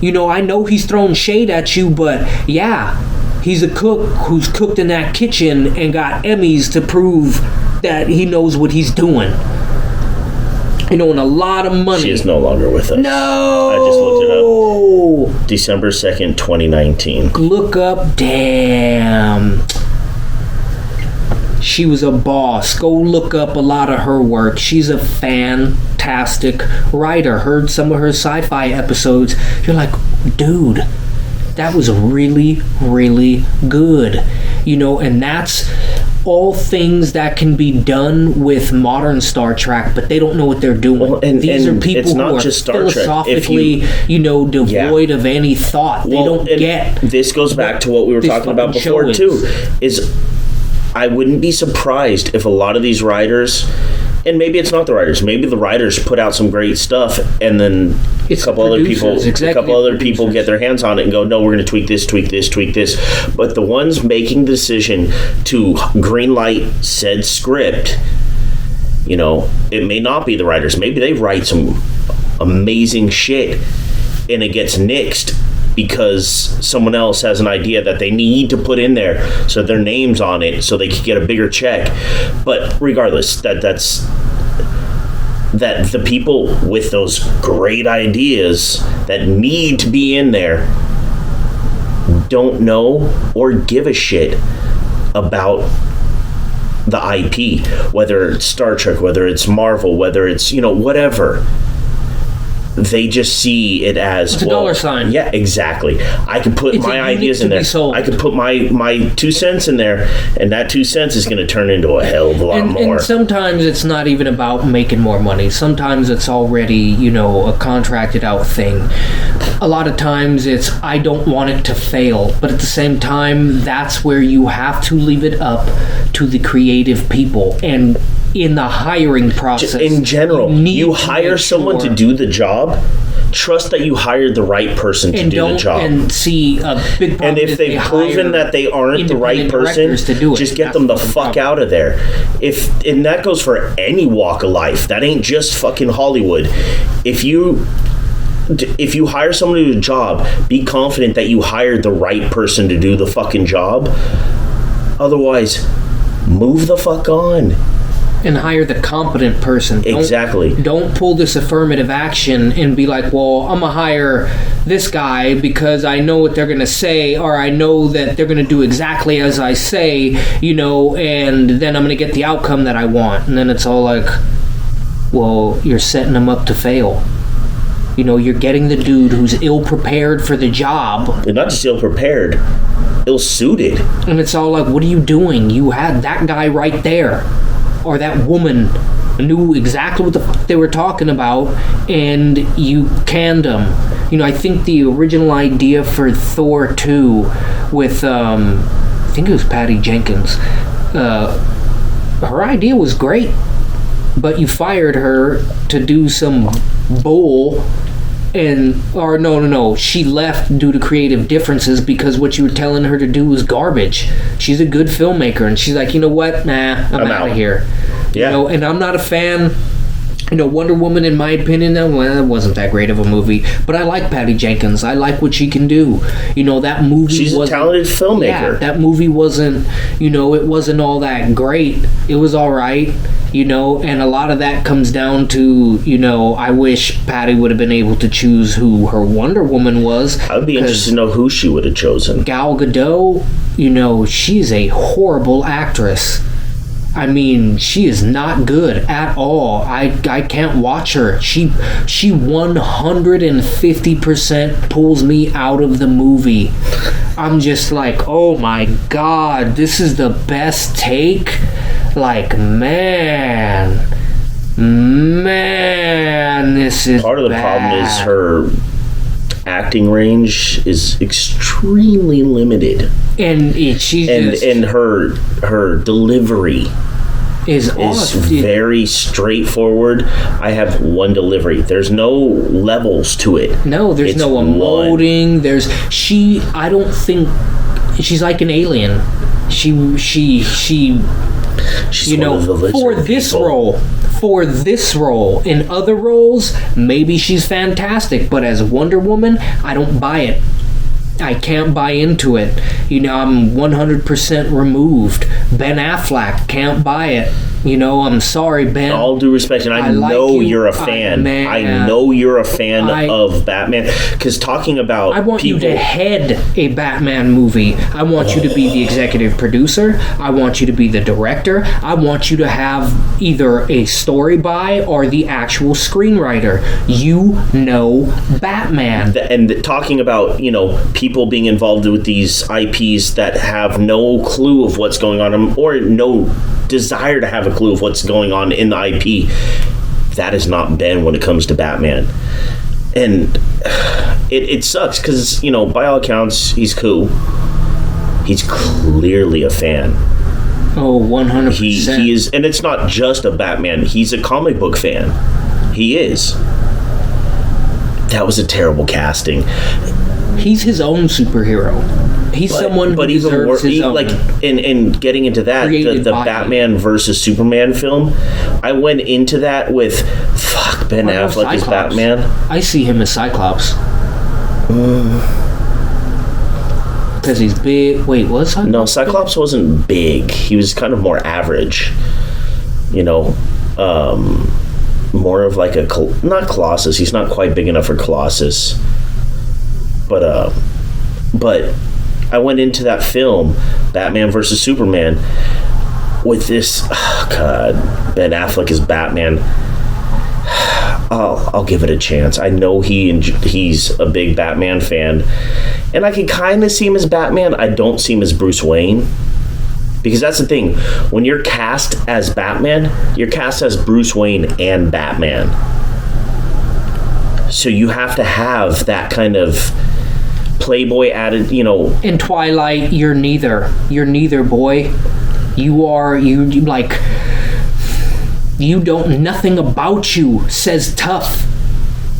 I know he's throwing shade at you, but yeah, he's a cook who's cooked in that kitchen and got Emmys to prove that he knows what he's doing. And a lot of money. She is no longer with us. No! I just looked it up. December 2nd, 2019. Look up. Damn. She was a boss. Go look up a lot of her work. She's a fantastic writer. Heard some of her sci-fi episodes. You're like, dude, that was really, really good. And that's all things that can be done with modern Star Trek, but they don't know what they're doing. Well, these are people who are philosophically, devoid of any thought. They don't get. This goes back to what we were talking about before, too, is I wouldn't be surprised if a lot of these writers, and maybe it's not the writers, maybe the writers put out some great stuff, and then a couple other people get their hands on it and go, no, we're going to tweak this. But the ones making the decision to greenlight said script, it may not be the writers. Maybe they write some amazing shit and it gets nixed because someone else has an idea that they need to put in there, so their name's on it so they can get a bigger check. But regardless, that the people with those great ideas that need to be in there don't know or give a shit about the IP, whether it's Star Trek, whether it's Marvel, whether it's, whatever. they just see it as it's a dollar sign. Yeah, exactly. I can put my ideas in there. I can put my 2 cents in there, and that 2 cents is going to turn into a hell of a lot more. And sometimes it's not even about making more money. Sometimes it's already, a contracted out thing. A lot of times it's, I don't want it to fail. But at the same time, that's where you have to leave it up to the creative people. And in the hiring process, in general, you hire someone to do the job. Trust that you hired the right person to do the job. And see, a big problem. And if they've proven that they aren't the right person, just get them the fuck out of there. And that goes for any walk of life. That ain't just fucking Hollywood. If you hire someone to do a job, be confident that you hired the right person to do the fucking job. Otherwise, move the fuck on. And hire the competent person. Exactly. Don't pull this affirmative action and be like, well, I'm going to hire this guy because I know what they're going to say, or I know that they're going to do exactly as I say, and then I'm going to get the outcome that I want. And then it's all like, well, you're setting them up to fail. You're getting the dude who's ill-prepared for the job. They're not just ill-prepared, ill-suited. And it's all like, what are you doing? You had that guy right there. Or that woman knew exactly what they were talking about, and you canned them. I think the original idea for Thor 2 with, I think it was Patty Jenkins, her idea was great, but you fired her to do some bull. She left due to creative differences because what you were telling her to do was garbage. She's a good filmmaker, and she's like, you know what? Nah, I'm out of here. Yeah. And I'm not a fan. Wonder Woman, in my opinion, it wasn't that great of a movie. But I like Patty Jenkins. I like what she can do. That movie. She's a talented filmmaker. Yeah, that movie wasn't. It wasn't all that great. It was all right. And a lot of that comes down to, I wish Patty would have been able to choose who her Wonder Woman was. I would be interested to know who she would have chosen. Gal Gadot, she's a horrible actress. I mean, she is not good at all. I can't watch her. She 150% pulls me out of the movie. I'm just like, oh my God, this is the best take. Like, man, this is part of the bad. problem is her acting range is extremely limited, and her delivery is very straightforward. I have one delivery. There's no levels to it. No, there's no emoting. I don't think she's like an alien. She's for this role. For this role. In other roles, maybe she's fantastic, but as Wonder Woman, I don't buy it. I can't buy into it. I'm 100% removed. Ben Affleck, can't buy it. I'm sorry, Ben. All due respect, and I know you're a fan. I know you're a fan of Batman. Because talking about I want you to head a Batman movie. I want you to be the executive producer. I want you to be the director. I want you to have either a story by or the actual screenwriter. Batman. And talking about, people being involved with these IPs that have no clue of what's going on, or no desire to have a clue of what's going on in the IP. That is not Ben when it comes to Batman. And it sucks because, by all accounts, he's cool. He's clearly a fan. Oh, 100%. He is, and it's not just a Batman. He's a comic book fan. He is. That was a terrible casting. He's his own superhero. He's someone who deserves his own. Like, in getting into that, the Batman versus Superman film, I went into that with, Ben Affleck is Batman. I see him as Cyclops. Because he's big. Wait, what? No, Cyclops wasn't big. He was kind of more average. More of like not Colossus. He's not quite big enough for Colossus. But I went into that film, Batman versus Superman, with this, Ben Affleck is Batman. I'll give it a chance. I know he's a big Batman fan, and I can kind of see him as Batman. I don't see him as Bruce Wayne, because that's the thing. When you're cast as Batman, you're cast as Bruce Wayne and Batman. So you have to have that kind of playboy added, In Twilight, you're neither. You're neither, boy. Nothing about you says tough.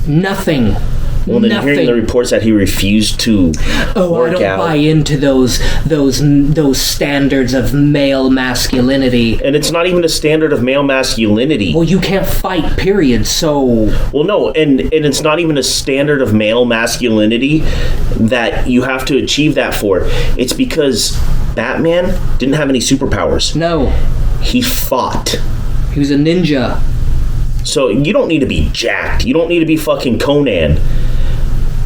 Nothing. Well, then Nothing. hearing the reports that he refused to work I don't out. buy into those standards of male masculinity. And it's not even a standard of male masculinity. Well, you can't fight, period, so... Well, no, and it's not even a standard of male masculinity that you have to achieve that for. It's because Batman didn't have any superpowers. No. He fought. He was a ninja. So you don't need to be jacked. You don't need to be fucking Conan.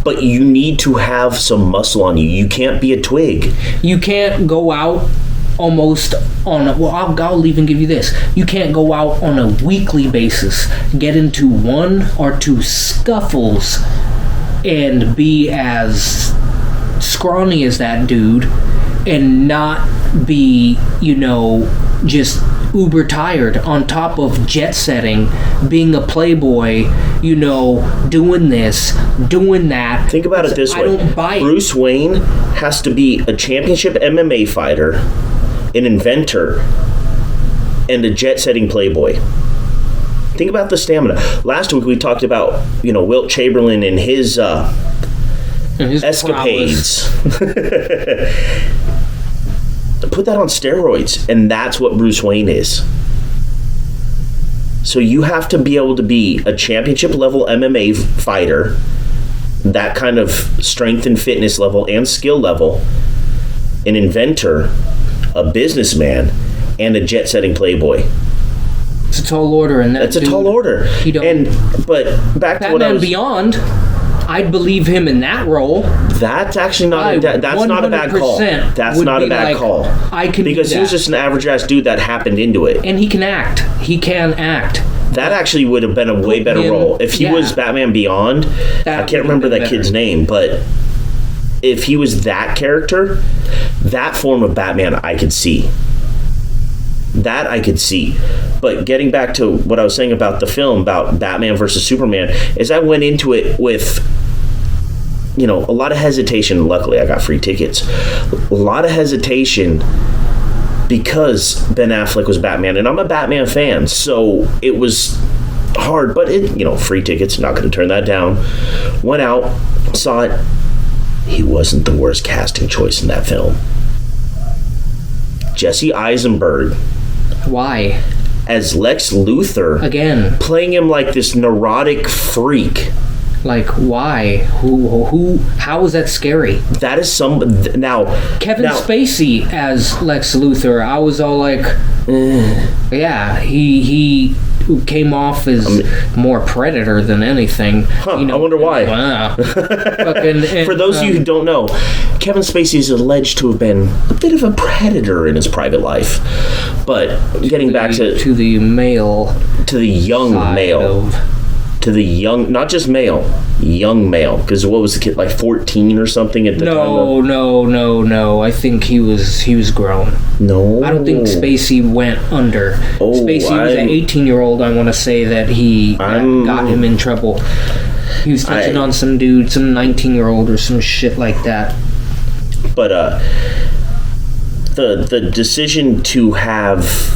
But you need to have some muscle on you. You can't be a twig. You can't go out almost on a... Well, I'll even give you this. You can't go out on a weekly basis, get into 1 or 2 scuffles, and be as scrawny as that dude, and not be, just uber tired, on top of jet setting, being a playboy, doing this, doing that. Think about it this way. I don't buy it. Bruce Wayne has to be a championship MMA fighter, an inventor, and a jet-setting playboy. Think about the stamina. Last week we talked about, Wilt Chamberlain and his escapades. Put that on steroids, and that's what Bruce Wayne is. So you have to be able to be a championship level MMA fighter, that kind of strength and fitness level and skill level, an inventor, a businessman, and a jet-setting playboy. It's a tall order, and that's a tall order. But back to what I was... Batman Beyond, I'd believe him in that role. That's actually not that's not a bad call. That's not a bad call. I can because he was just an average ass dude that happened into it. And he can act. He can act. That actually would have been a way better role. If he was Batman Beyond, I can't remember that kid's name, but if he was that character, that form of Batman I could see. That I could see. But getting back to what I was saying about the film, about Batman versus Superman, is I went into it with, a lot of hesitation. Luckily, I got free tickets. A lot of hesitation because Ben Affleck was Batman, and I'm a Batman fan, so it was hard. But, free tickets, not going to turn that down. Went out, saw it. He wasn't the worst casting choice in that film. Jesse Eisenberg. Why? As Lex Luthor. Again. Playing him like this neurotic freak. Like, why? Who? How is that scary? That is now... Kevin Spacey as Lex Luthor, I was all like... Yeah, he came off as more Predator than anything. I wonder why. For those of you who don't know, Kevin Spacey is alleged to have been a bit of a predator in his private life. But getting back to the male... To the young male... To the young, not just male, young male. Because what was the kid, like 14 or something at the time? No. I think he was grown. No. I don't think Spacey went under. Spacey was an 18-year-old, I want to say, that got him in trouble. He was touching on some dude, some 19-year-old or some shit like that. But the decision to have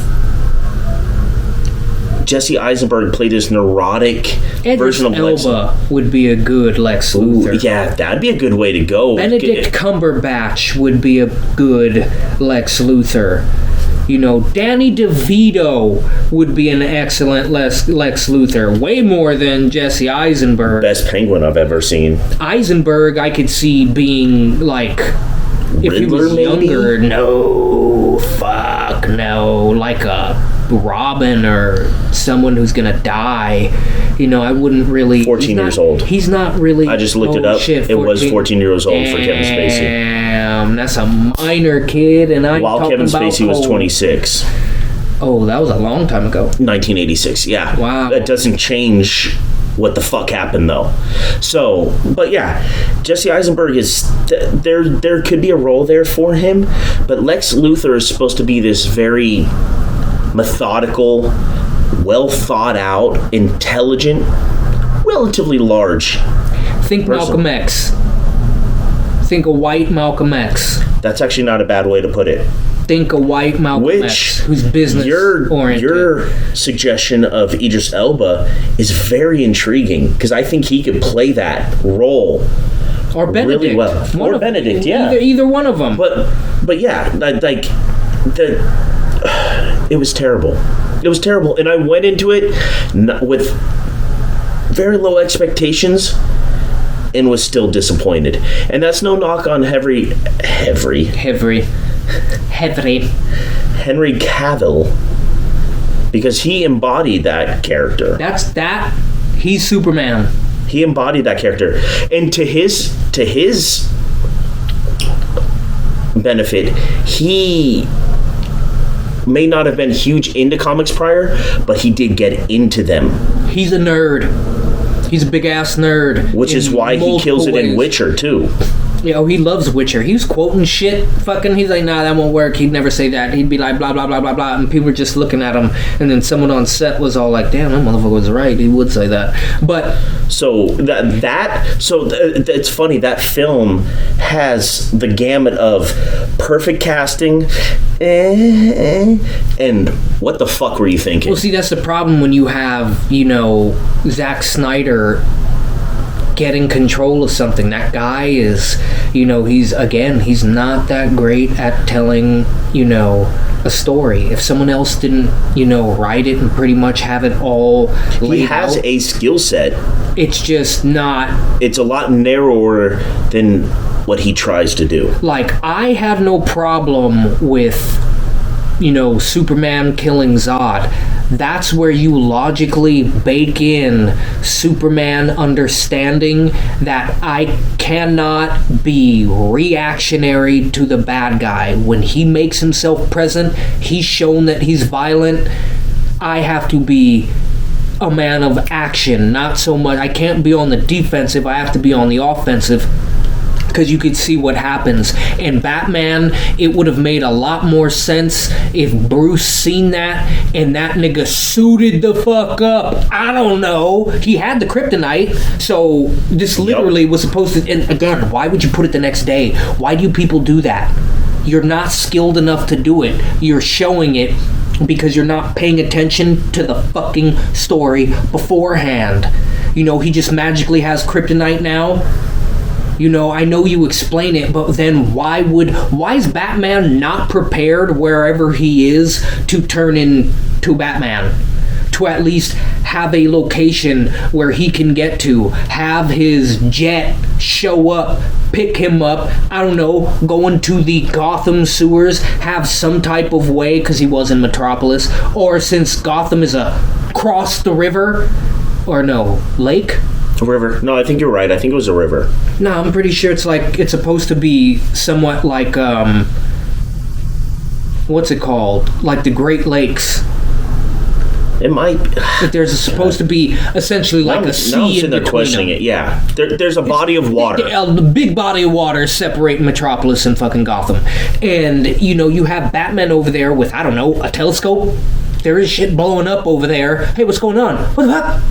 Jesse Eisenberg play this neurotic version of Lex Elba would be a good Lex Luthor. Ooh, yeah, that'd be a good way to go. Benedict Cumberbatch would be a good Lex Luthor. Danny DeVito would be an excellent Lex Luthor. Way more than Jesse Eisenberg. Best Penguin I've ever seen. Eisenberg, I could see being like... If he was younger, no, like a Robin or someone who's gonna die. I wouldn't really... 14 years old. He's not really... I just looked it up. It was 14 years old for Kevin Spacey. Damn, that's a minor kid, and while Kevin Spacey was 26. Oh, that was a long time ago. 1986, yeah. Wow. That doesn't change what the fuck happened though. So, but yeah, Jesse Eisenberg is there could be a role there for him, but Lex Luthor is supposed to be this very methodical, well thought out, intelligent, relatively large Think person. Malcolm X. Think a white Malcolm X. That's actually not a bad way to put it. Think a white Malcolm X who's business oriented. Your suggestion of Idris Elba is very intriguing because I think he could play that role or Benedict. really well. Or Benedict, yeah. Either one of them. But yeah, like it was terrible. It was terrible, and I went into it with very low expectations and was still disappointed. And that's no knock on Henry Cavill, because he embodied that character. He's Superman. He embodied that character, and to his benefit, he may not have been huge into comics prior, but he did get into them. He's a nerd. He's a big ass nerd. Which is why he kills it in Witcher too. He loves Witcher. He was quoting shit. He's like, nah, that won't work. He'd never say that. He'd be like, blah, blah, blah, blah, blah. And people were just looking at him. And then someone on set was all like, damn, that motherfucker was right. He would say that. But... So it's funny. That film has the gamut of perfect casting and what the fuck were you thinking? Well, see, that's the problem when you have, Zack Snyder getting control of something. That guy is, he's not that great at telling, a story. If someone else didn't, write it and pretty much have it all laid he has out, a skill set. It's just not... It's a lot narrower than what he tries to do. Like, I have no problem with, Superman killing Zod. That's where you logically bake in Superman understanding that I cannot be reactionary to the bad guy. When he makes himself present, he's shown that he's violent. I have to be a man of action, not so much. I can't be on the defensive, I have to be on the offensive. Because you could see what happens. In Batman, it would have made a lot more sense if Bruce seen that and that nigga suited the fuck up. I don't know. He had the kryptonite, so this literally was supposed to... And again, why would you put it the next day? Why do people do that? You're not skilled enough to do it. You're showing it because you're not paying attention to the fucking story beforehand. He just magically has kryptonite now. I know you explain it, but then why is Batman not prepared wherever he is to turn into Batman? To at least have a location where he can get to, have his jet show up, pick him up, I don't know, go into the Gotham sewers, have some type of way, because he was in Metropolis, or since Gotham is across the river, or no, lake? A river. No, I think you're right. I think it was a river. No, I'm pretty sure it's supposed to be somewhat like, what's it called? Like the Great Lakes. It might be. There's supposed to be essentially like a sea in between questioning them. it. Yeah, there's a body of water. The big body of water separating Metropolis and fucking Gotham. And, you have Batman over there with, I don't know, a telescope. There is shit blowing up over there. Hey, what's going on? What the fuck?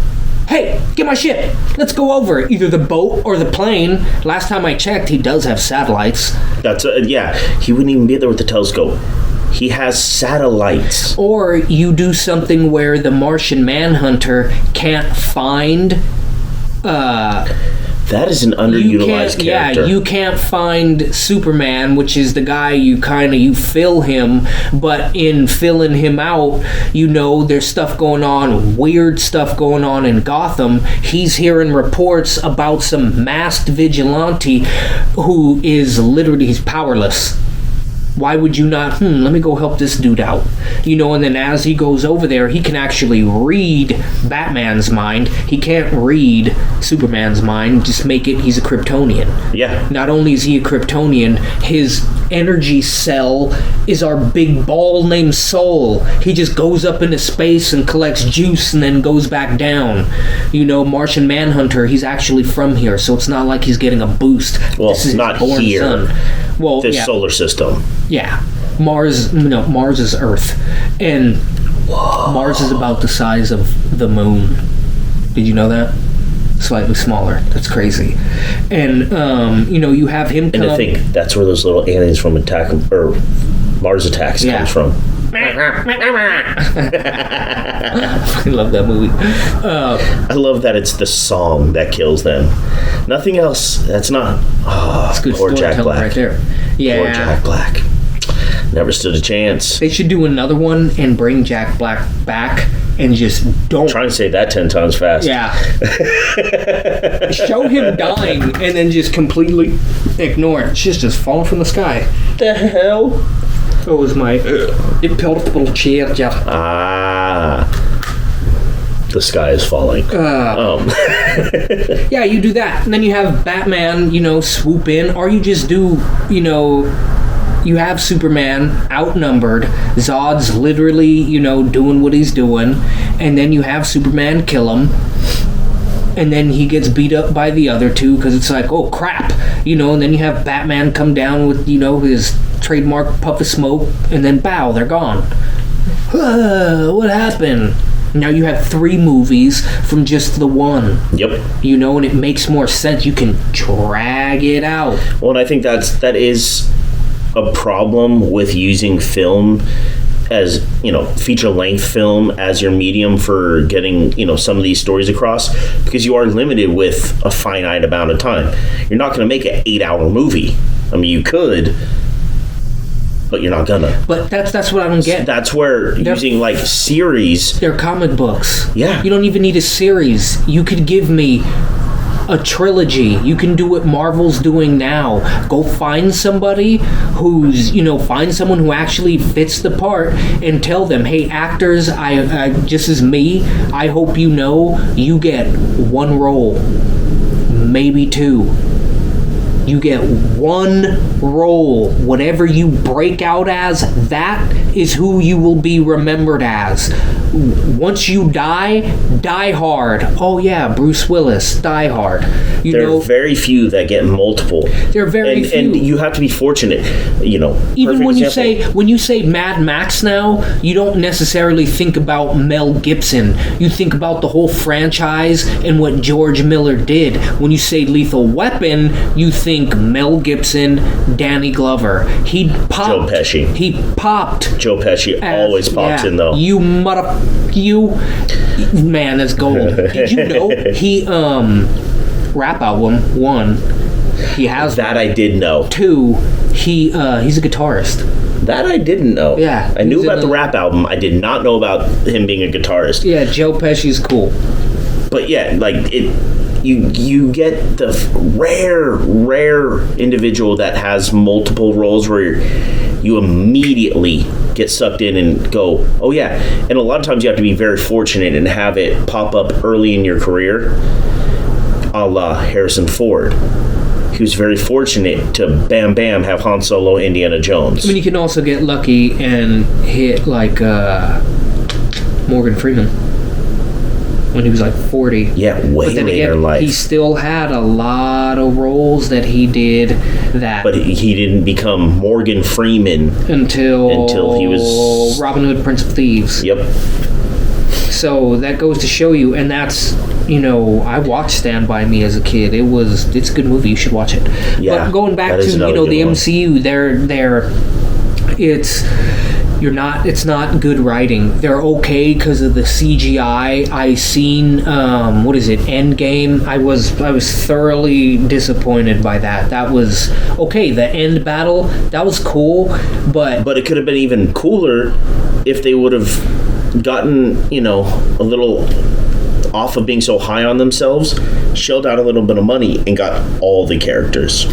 Hey, get my shit. Let's go over. Either the boat or the plane. Last time I checked, he does have satellites. That's yeah. He wouldn't even be there with the telescope. He has satellites. Or you do something where the Martian Manhunter can't find... That is an underutilized character. Yeah, you can't find Superman, which is the guy you fill him, but in filling him out, there's stuff going on, weird stuff going on in Gotham. He's hearing reports about some masked vigilante who is literally, he's powerless. Why would you not, let me go help this dude out? And then as he goes over there, he can actually read Batman's mind. He can't read Superman's mind, just make it he's a Kryptonian. Yeah. Not only is he a Kryptonian, his energy cell is our big ball named Soul. He just goes up into space and collects juice and then goes back down. You know, Martian Manhunter, he's actually from here, so it's not like he's getting a boost. Well, it's not here. Son. Well, this solar system. Yeah. Mars is Earth. And Mars is about the size of the moon. Did you know that? Slightly smaller. That's crazy. And you have him come. And I think that's where those little aliens from Mars Attacks comes from. I love that movie. I love that it's the song that kills them. Nothing else. That's not. That's good poor Jack Black. Right there. Yeah. Poor Jack Black. Never stood a chance. They should do another one and bring Jack Black back and just don't. Try and say that 10 times fast. Yeah. Show him dying and then just completely ignore it. She's just falling from the sky. The hell? It was my little chair. The sky is falling. Yeah, you do that. And then you have Batman, swoop in. Or you just do, you have Superman outnumbered. Zod's literally, doing what he's doing. And then you have Superman kill him. And then he gets beat up by the other two because it's like, oh, crap. And then you have Batman come down with, his trademark puff of smoke. And then, bow, they're gone. What happened? Now you have 3 movies from just the one. Yep. And it makes more sense. You can drag it out. Well, and I think that is a problem with using film as, feature-length film as your medium for getting, some of these stories across, because you are limited with a finite amount of time. You're not going to make an 8-hour movie. I mean, you could, but you're not gonna. But that's what I don't get. That's where using series. They're comic books. Yeah. You don't even need a series. You could give me a trilogy. You can do what Marvel's doing now. Go find somebody who's, find someone who actually fits the part and tell them, hey, actors, I just as me, I hope you get 1 role, maybe 2. You get 1 role. Whatever you break out as, that is who you will be remembered as. Once you die hard. Oh yeah, Bruce Willis, Die Hard. There are very few that get multiple. There are very few. And you have to be fortunate, Even when you say Mad Max now, you don't necessarily think about Mel Gibson. You think about the whole franchise and what George Miller did. When you say Lethal Weapon, you think Mel Gibson, Danny Glover. He popped. Joe Pesci. He popped. Joe Pesci always pops in though. Man, that's gold. Did you know he rap album 1? He has that. I did know. 2, he's a guitarist. That I didn't know. Yeah, I knew about the rap album. I did not know about him being a guitarist. Yeah, Joe Pesci's cool. But yeah, you get the rare individual that has multiple roles where you immediately get sucked in and go, oh yeah. And a lot of times you have to be very fortunate and have it pop up early in your career, a la Harrison Ford. He was very fortunate to bam have Han Solo, Indiana Jones. I mean, you can also get lucky and hit Morgan Freeman when he was 40. Yeah, way later in life. He still had a lot of roles that he did that. But he didn't become Morgan Freeman until he was Robin Hood, Prince of Thieves. Yep. So that goes to show you, and that's, I watched Stand By Me as a kid. It's a good movie. You should watch it. Yeah, but going back to, the MCU, it's not good writing. They're okay because of the CGI. I seen Endgame. I was thoroughly disappointed by that. That was okay. The end battle, that was cool, but it could have been even cooler if they would have gotten a little off of being so high on themselves, shelled out a little bit of money and got all the characters.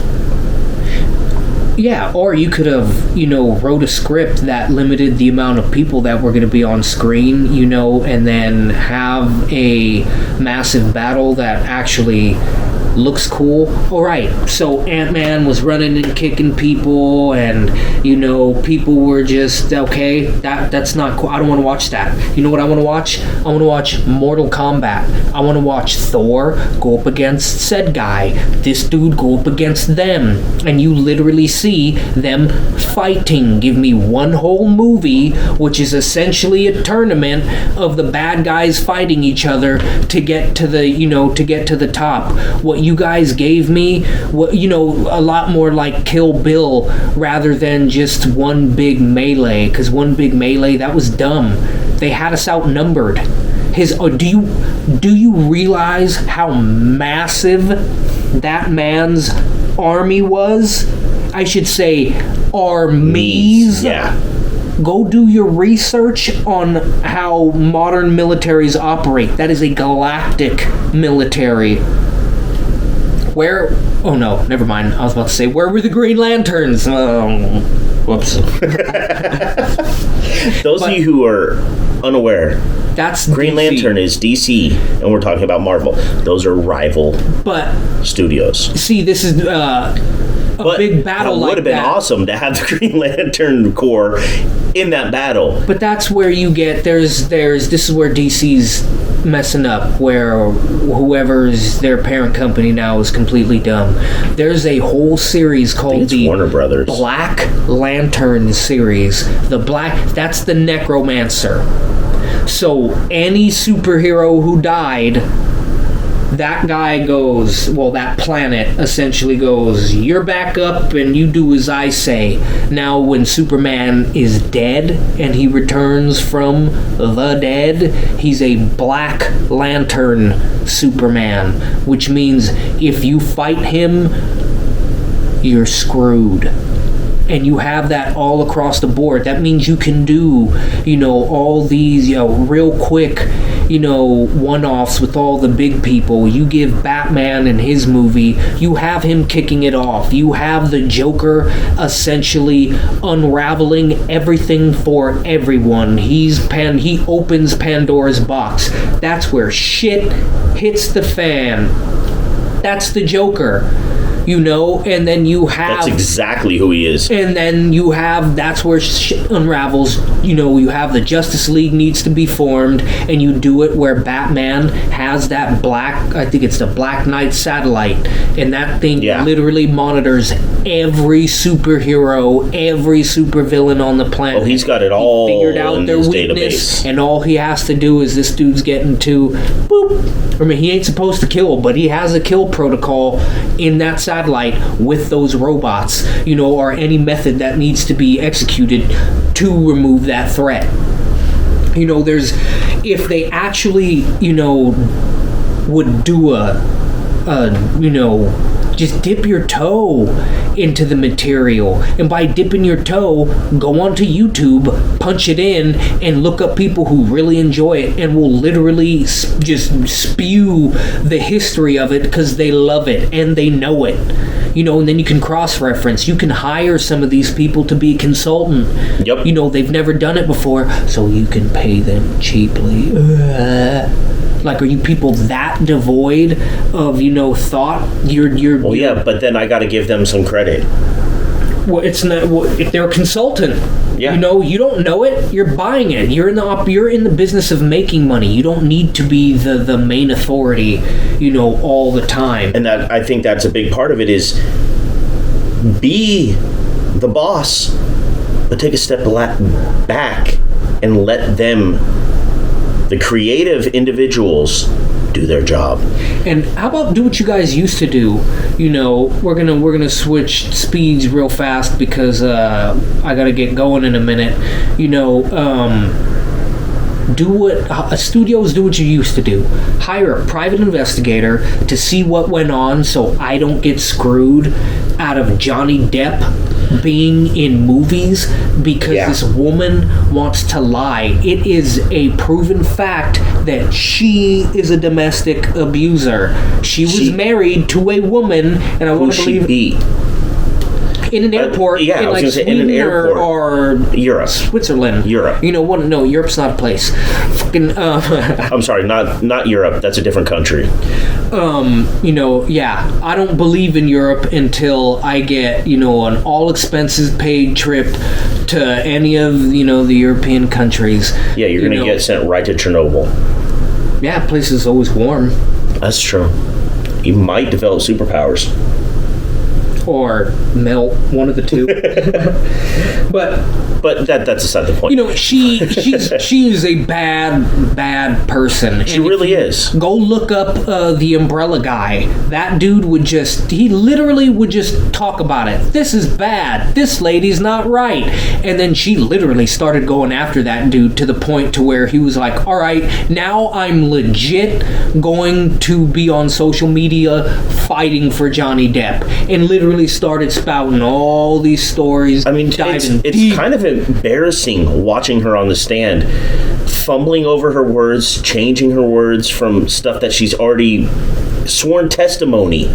Yeah, or you could have, wrote a script that limited the amount of people that were going to be on screen, and then have a massive battle that actually looks cool. All right, so Ant-Man was running and kicking people, and people were just okay. That's not cool. I don't want to watch that. You know what I want to watch? I want to watch Mortal Kombat. I want to watch Thor go up against said guy. This dude go up against them, and you literally see them fighting. Give me one whole movie, which is essentially a tournament of the bad guys fighting each other to get to the top. What you guys gave me, a lot more like Kill Bill rather than just one big melee. Because one big melee, that was dumb. They had us outnumbered. Do you realize how massive that man's army was? I should say armies. Yeah. Go do your research on how modern militaries operate. That is a galactic military. Oh no, never mind. I was about to say, where were the Green Lanterns? Whoops. Those of you who are unaware, that's Green DC. Lantern is DC, and we're talking about Marvel. Those are rival studios. See, this is a big battle like that. It would have been awesome to have the Green Lantern Corps in that battle. But that's where you get, this is where DC's messing up, where whoever's their parent company now is completely dumb. There's a whole series called the Warner Brothers Black Lantern series. That's the Necromancer. So any superhero who died, that guy that planet essentially goes, you're back up and you do as I say. Now when Superman is dead and he returns from the dead, he's a Black Lantern Superman, which means if you fight him, you're screwed. And you have that all across the board. That means you can do, all these, real quick, one-offs with all the big people. You give Batman and his movie, you have him kicking it off. You have the Joker essentially unraveling everything for everyone. He opens Pandora's box. That's where shit hits the fan. That's the Joker. And then you have... That's exactly who he is. And then that's where shit unravels. You have the Justice League needs to be formed, and you do it where Batman has that I think it's the Black Knight satellite, and that thing literally monitors every superhero, every supervillain on the planet. Oh, he's got it all figured out in their his weakness, database. and all he has to do is this dude's getting to boop. I mean, he ain't supposed to kill, but he has a kill protocol in that satellite with those robots, or any method that needs to be executed to remove that threat. If they actually, would do just dip your toe into the material. And by dipping your toe, go onto YouTube, punch it in, and look up people who really enjoy it and will literally just spew the history of it because they love it and they know it. And then you can cross-reference. You can hire some of these people to be a consultant. Yep. They've never done it before, so you can pay them cheaply. Like, are you people that devoid of, thought? Well, yeah, but then I got to give them some credit. Well, it's not. Well, if they're a consultant, yeah. You don't know it. You're buying it. You're in the business of making money. You don't need to be the main authority, all the time. And that, I think that's a big part of it, is be the boss, but take a step back and let them, the creative individuals, do their job. And how about do what you guys used to do? We're gonna switch speeds real fast because I gotta get going in a minute. Studios do what you used to do. Hire a private investigator to see what went on, so I don't get screwed out of Johnny Depp being in movies because this woman wants to lie. It is a proven fact that she is a domestic abuser. She was married to a woman, and I want to believe... in an airport. Yeah, in I was like gonna say, in an Sweden airport. or Europe. Switzerland. Europe. You know what? No, Europe's not a place. Fucking. I'm sorry, not Europe. That's a different country. You know, yeah, I don't believe in Europe until I get, you know, an all expenses paid trip to any of, you know, the European countries. Yeah, you're going to get sent right to Chernobyl. Yeah, place is always warm. That's true. You might develop superpowers. Or melt, one of the two. But that's aside the point. you know, she is a bad person. She really is. Go look up the Umbrella Guy. That dude he literally would just talk about it. This is bad. This lady's not right. And then she literally started going after that dude to the point to where he was like, all right, now I'm legit going to be on social media fighting for Johnny Depp. And literally started spouting all these stories. I mean, it's kind of embarrassing watching her on the stand, fumbling over her words, changing her words from stuff that she's already sworn testimony.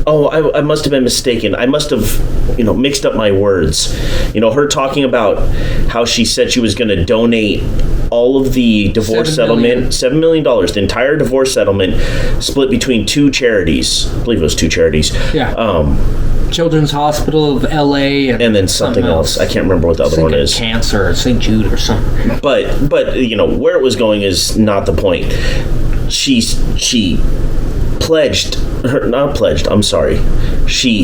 Oh, I must have been mistaken. I must have, you know, mixed up my words. You know, her talking about how she said she was going to donate all of the divorce settlement, $7 million, the entire divorce settlement, split between two charities. I believe it was two charities. Yeah. Children's Hospital of L.A. and then something else. I can't remember what the other one is. Cancer or St. Jude or something. But you know, where it was going is not the point. She She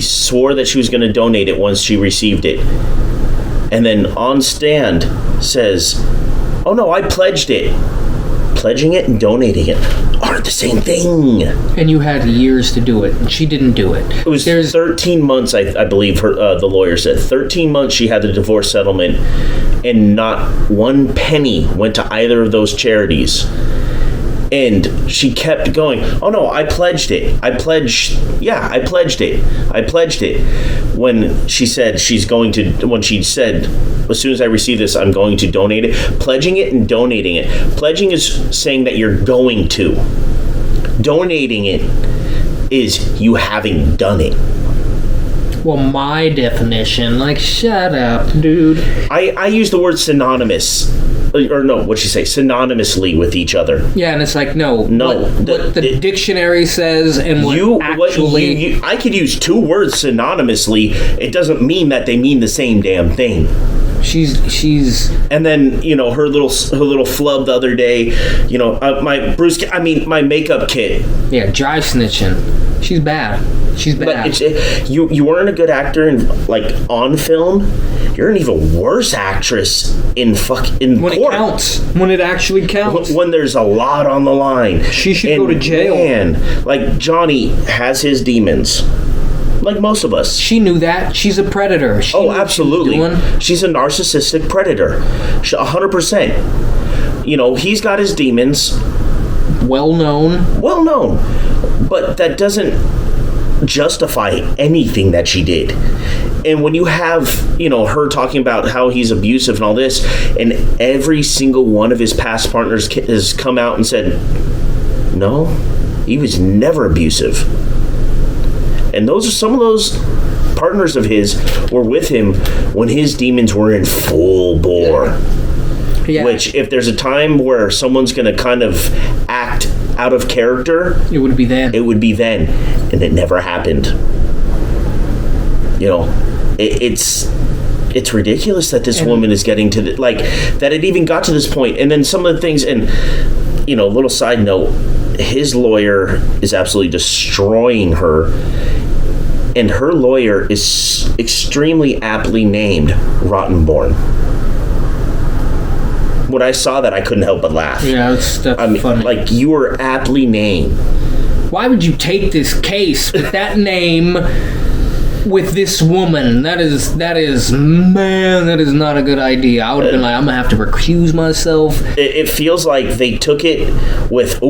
swore that she was going to donate it once she received it. And then on stand says, oh no, I pledged it. Pledging it and donating it aren't the same thing. And you had years to do it, and she didn't do it. It was 13 months, I believe the lawyer said. 13 months she had the divorce settlement, and not one penny went to either of those charities. And she kept going, oh no, I pledged it. I pledged it. When she said as soon as I receive this, I'm going to donate it. Pledging it and donating it. Pledging is saying that you're going to. Donating it is you having done it. Well, my definition, like, shut up, dude. I use the word synonymous. Or no, what'd she say? Synonymously with each other. Yeah, and it's like, no. What the dictionary says and I could use two words synonymously. It doesn't mean that they mean the same damn thing. She's and then, you know, her little flub the other day, you know, my makeup kit. Yeah, dry snitching. She's bad. But you weren't a good actor on film. You're an even worse actress in court. It counts. When it actually counts. When there's a lot on the line. She should go to jail. Man, like, Johnny has his demons. Like most of us. She knew that. She's a predator. Absolutely. She's a narcissistic predator. 100%. You know, he's got his demons. Well known. But that doesn't justify anything that she did. And when you have, you know, her talking about how he's abusive and all this, and every single one of his past partners has come out and said, no, he was never abusive. And some of those partners of his were with him when his demons were in full bore. Yeah. Which, if there's a time where someone's going to kind of act out of character, it would be then. And it never happened. You know, it's ridiculous that this woman is getting to that it even got to this point. And then some of the things, and, you know, little side note, his lawyer is absolutely destroying her. And her lawyer is extremely aptly named Rottenborn. When I saw that, I couldn't help but laugh. Yeah, that's funny. Like, you were aptly named. Why would you take this case with that name with this woman? That is not a good idea. I would have been like, I'm going to have to recuse myself. It feels like they took it with,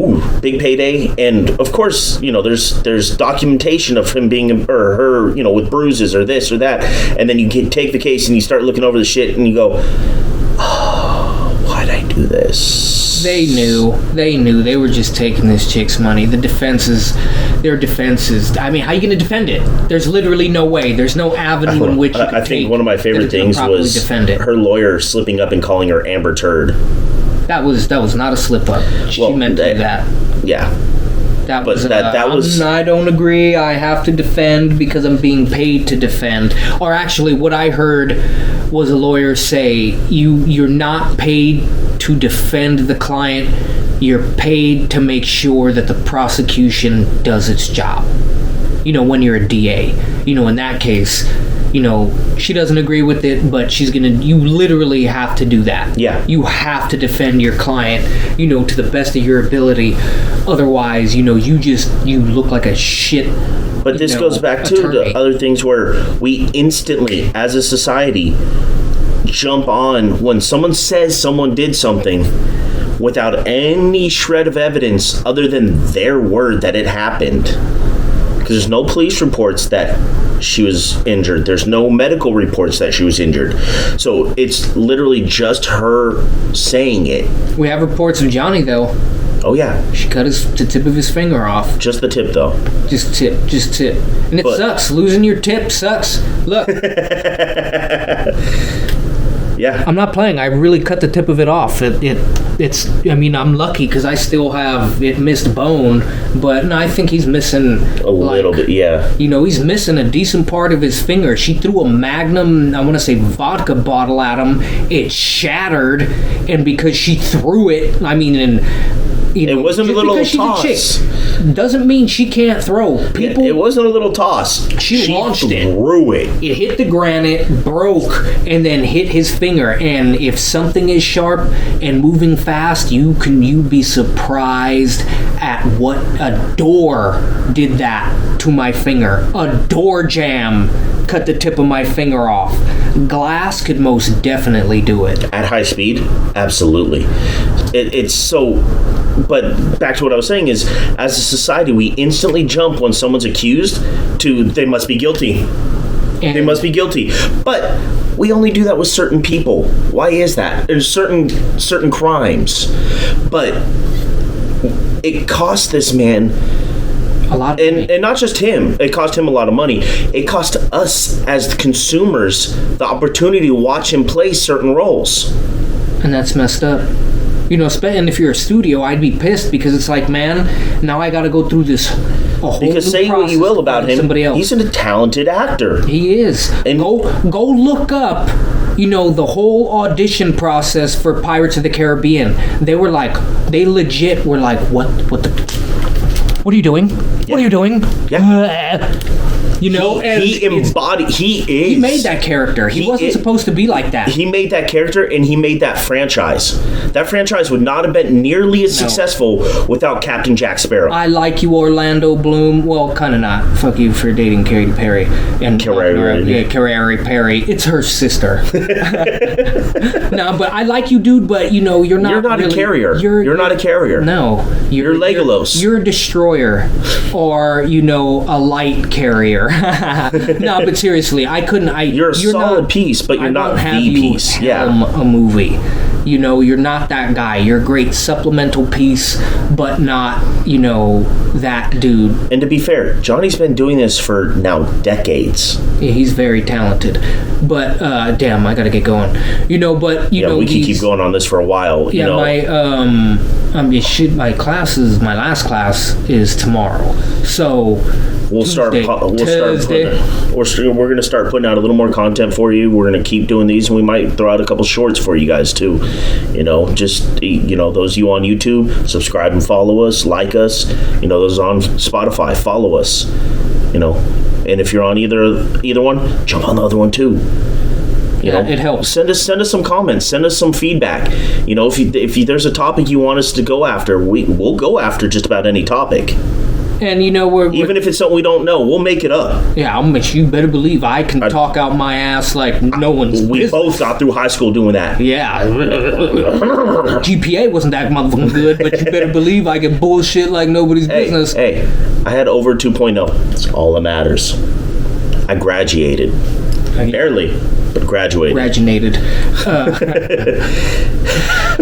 big payday. And, of course, you know, there's documentation of him being, or her, you know, with bruises or this or that. And then you take the case and you start looking over the shit and you go, oh, why'd I do do this. They knew. They were just taking this chick's money. Their defense is, I mean, how are you going to defend it? There's literally no way. There's no avenue in which you I think one of my favorite things was her lawyer slipping up and calling her Amber Turd. That was not a slip up. She meant to do that. Yeah. That was. I don't agree. I have to defend because I'm being paid to defend. Or actually, what I heard was a lawyer say, you're not paid to defend the client. You're paid to make sure that the prosecution does its job. When you're a DA. In that case, she doesn't agree with it, but you literally have to do that. Yeah. You have to defend your client, to the best of your ability. Otherwise, you look like a shit. But this goes back to the other things where we instantly, as a society, jump on when someone says someone did something without any shred of evidence other than their word that it happened. Because there's no police reports that she was injured. There's no medical reports that she was injured. So it's literally just her saying it. We have reports of Johnny, though. Oh, yeah. She cut the tip of his finger off. Just the tip, though. Just tip. And it sucks. Losing your tip sucks. Look. Yeah. I'm not playing. I really cut the tip of it off. I'm lucky because I still have it missed bone, but I think he's missing a little bit, yeah. He's missing a decent part of his finger. She threw a Magnum, I want to say vodka bottle at him. It shattered, and because she threw it, it wasn't a little toss. Doesn't mean she can't throw. It wasn't a little toss. She launched it. Threw it. It hit the granite, broke, and then hit his finger. And if something is sharp and moving fast, you'd be surprised at what a door did that to my finger. A door jam cut the tip of my finger off. Glass could most definitely do it. At high speed? Absolutely. It's so... But back to what I was saying is, as a society, we instantly jump when someone's accused to, they must be guilty. They must be guilty. But we only do that with certain people. Why is that? There's certain crimes. But it cost this man a lot of money. And not just him. It cost him a lot of money. It cost us as consumers the opportunity to watch him play certain roles. And that's messed up. And if you're a studio, I'd be pissed because it's like, man, now I got to go through this whole because say what you will about him, somebody else. He's a talented actor. He is. And go look up, the whole audition process for Pirates of the Caribbean. They legit were like, what are you doing? Yeah. What are you doing? Yeah. He made that character. He wasn't supposed to be like that. He made that character, and he made that franchise. That franchise would not have been nearly as successful without Captain Jack Sparrow. I like you, Orlando Bloom. Well, kind of not. Fuck you for dating Katy Perry. And Katy Perry. It's her sister. No, but I like you, dude, but, you're not You're not really, a carrier. You're not a carrier. No. You're Legolas. You're a destroyer. Or, a light carrier. No, but seriously, you're a solid piece, but you're not the piece. Yeah, a movie. You're not that guy. You're a great supplemental piece, but not, that dude. And to be fair, Johnny's been doing this for now decades. Yeah, he's very talented. But damn, I gotta get going. We can keep going on this for a while. Yeah, my last class is tomorrow, so. We're going to start putting out a little more content for you. We're going to keep doing these, and we might throw out a couple shorts for you guys too. Those of you on YouTube, subscribe and follow us, like us. Those on Spotify, follow us. And if you're on either one, jump on the other one too. It helps. Send us some comments. Send us some feedback. If there's a topic you want us to go after, we'll go after just about any topic. And we're even if it's something we don't know, we'll make it up. Yeah, you better believe I can talk out my ass like no one's We business. both got through high school doing that. Yeah. GPA wasn't that motherfucking good, but you better believe I can bullshit like nobody's business. Hey, I had over 2.0. That's all that matters. I graduated. Barely, but graduated. Graduated.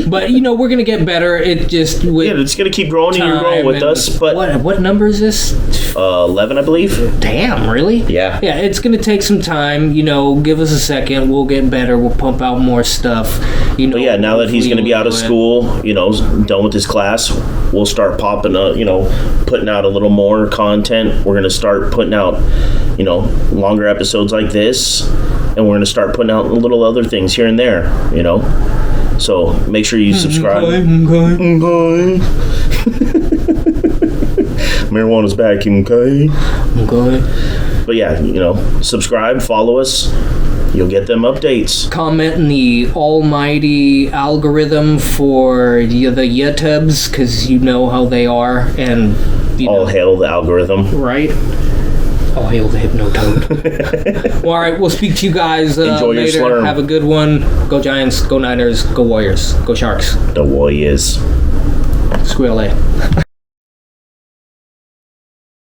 But we're gonna get better. It just it's gonna keep growing and you grow with us. But what number is this? 11, I believe. Damn, really? Yeah. Yeah, it's gonna take some time. Give us a second. We'll get better. We'll pump out more stuff. But yeah, now that he's gonna be out of school, done with his class, we'll start popping up. Putting out a little more content. We're gonna start putting out, longer episodes like this, and we're gonna start putting out little other things here and there. So make sure you subscribe. Okay. Marijuana's back, okay? Okay. But yeah, subscribe, follow us. You'll get them updates. Comment in the almighty algorithm for the YouTubes, because you know how they are, and all hail the algorithm. Right? All hail the Hypnotoad. Well, all right, we'll speak to you guys Enjoy later. your slurm. Have a good one. Go Giants, go Niners, go Warriors, go Sharks. The Warriors. Screw LA.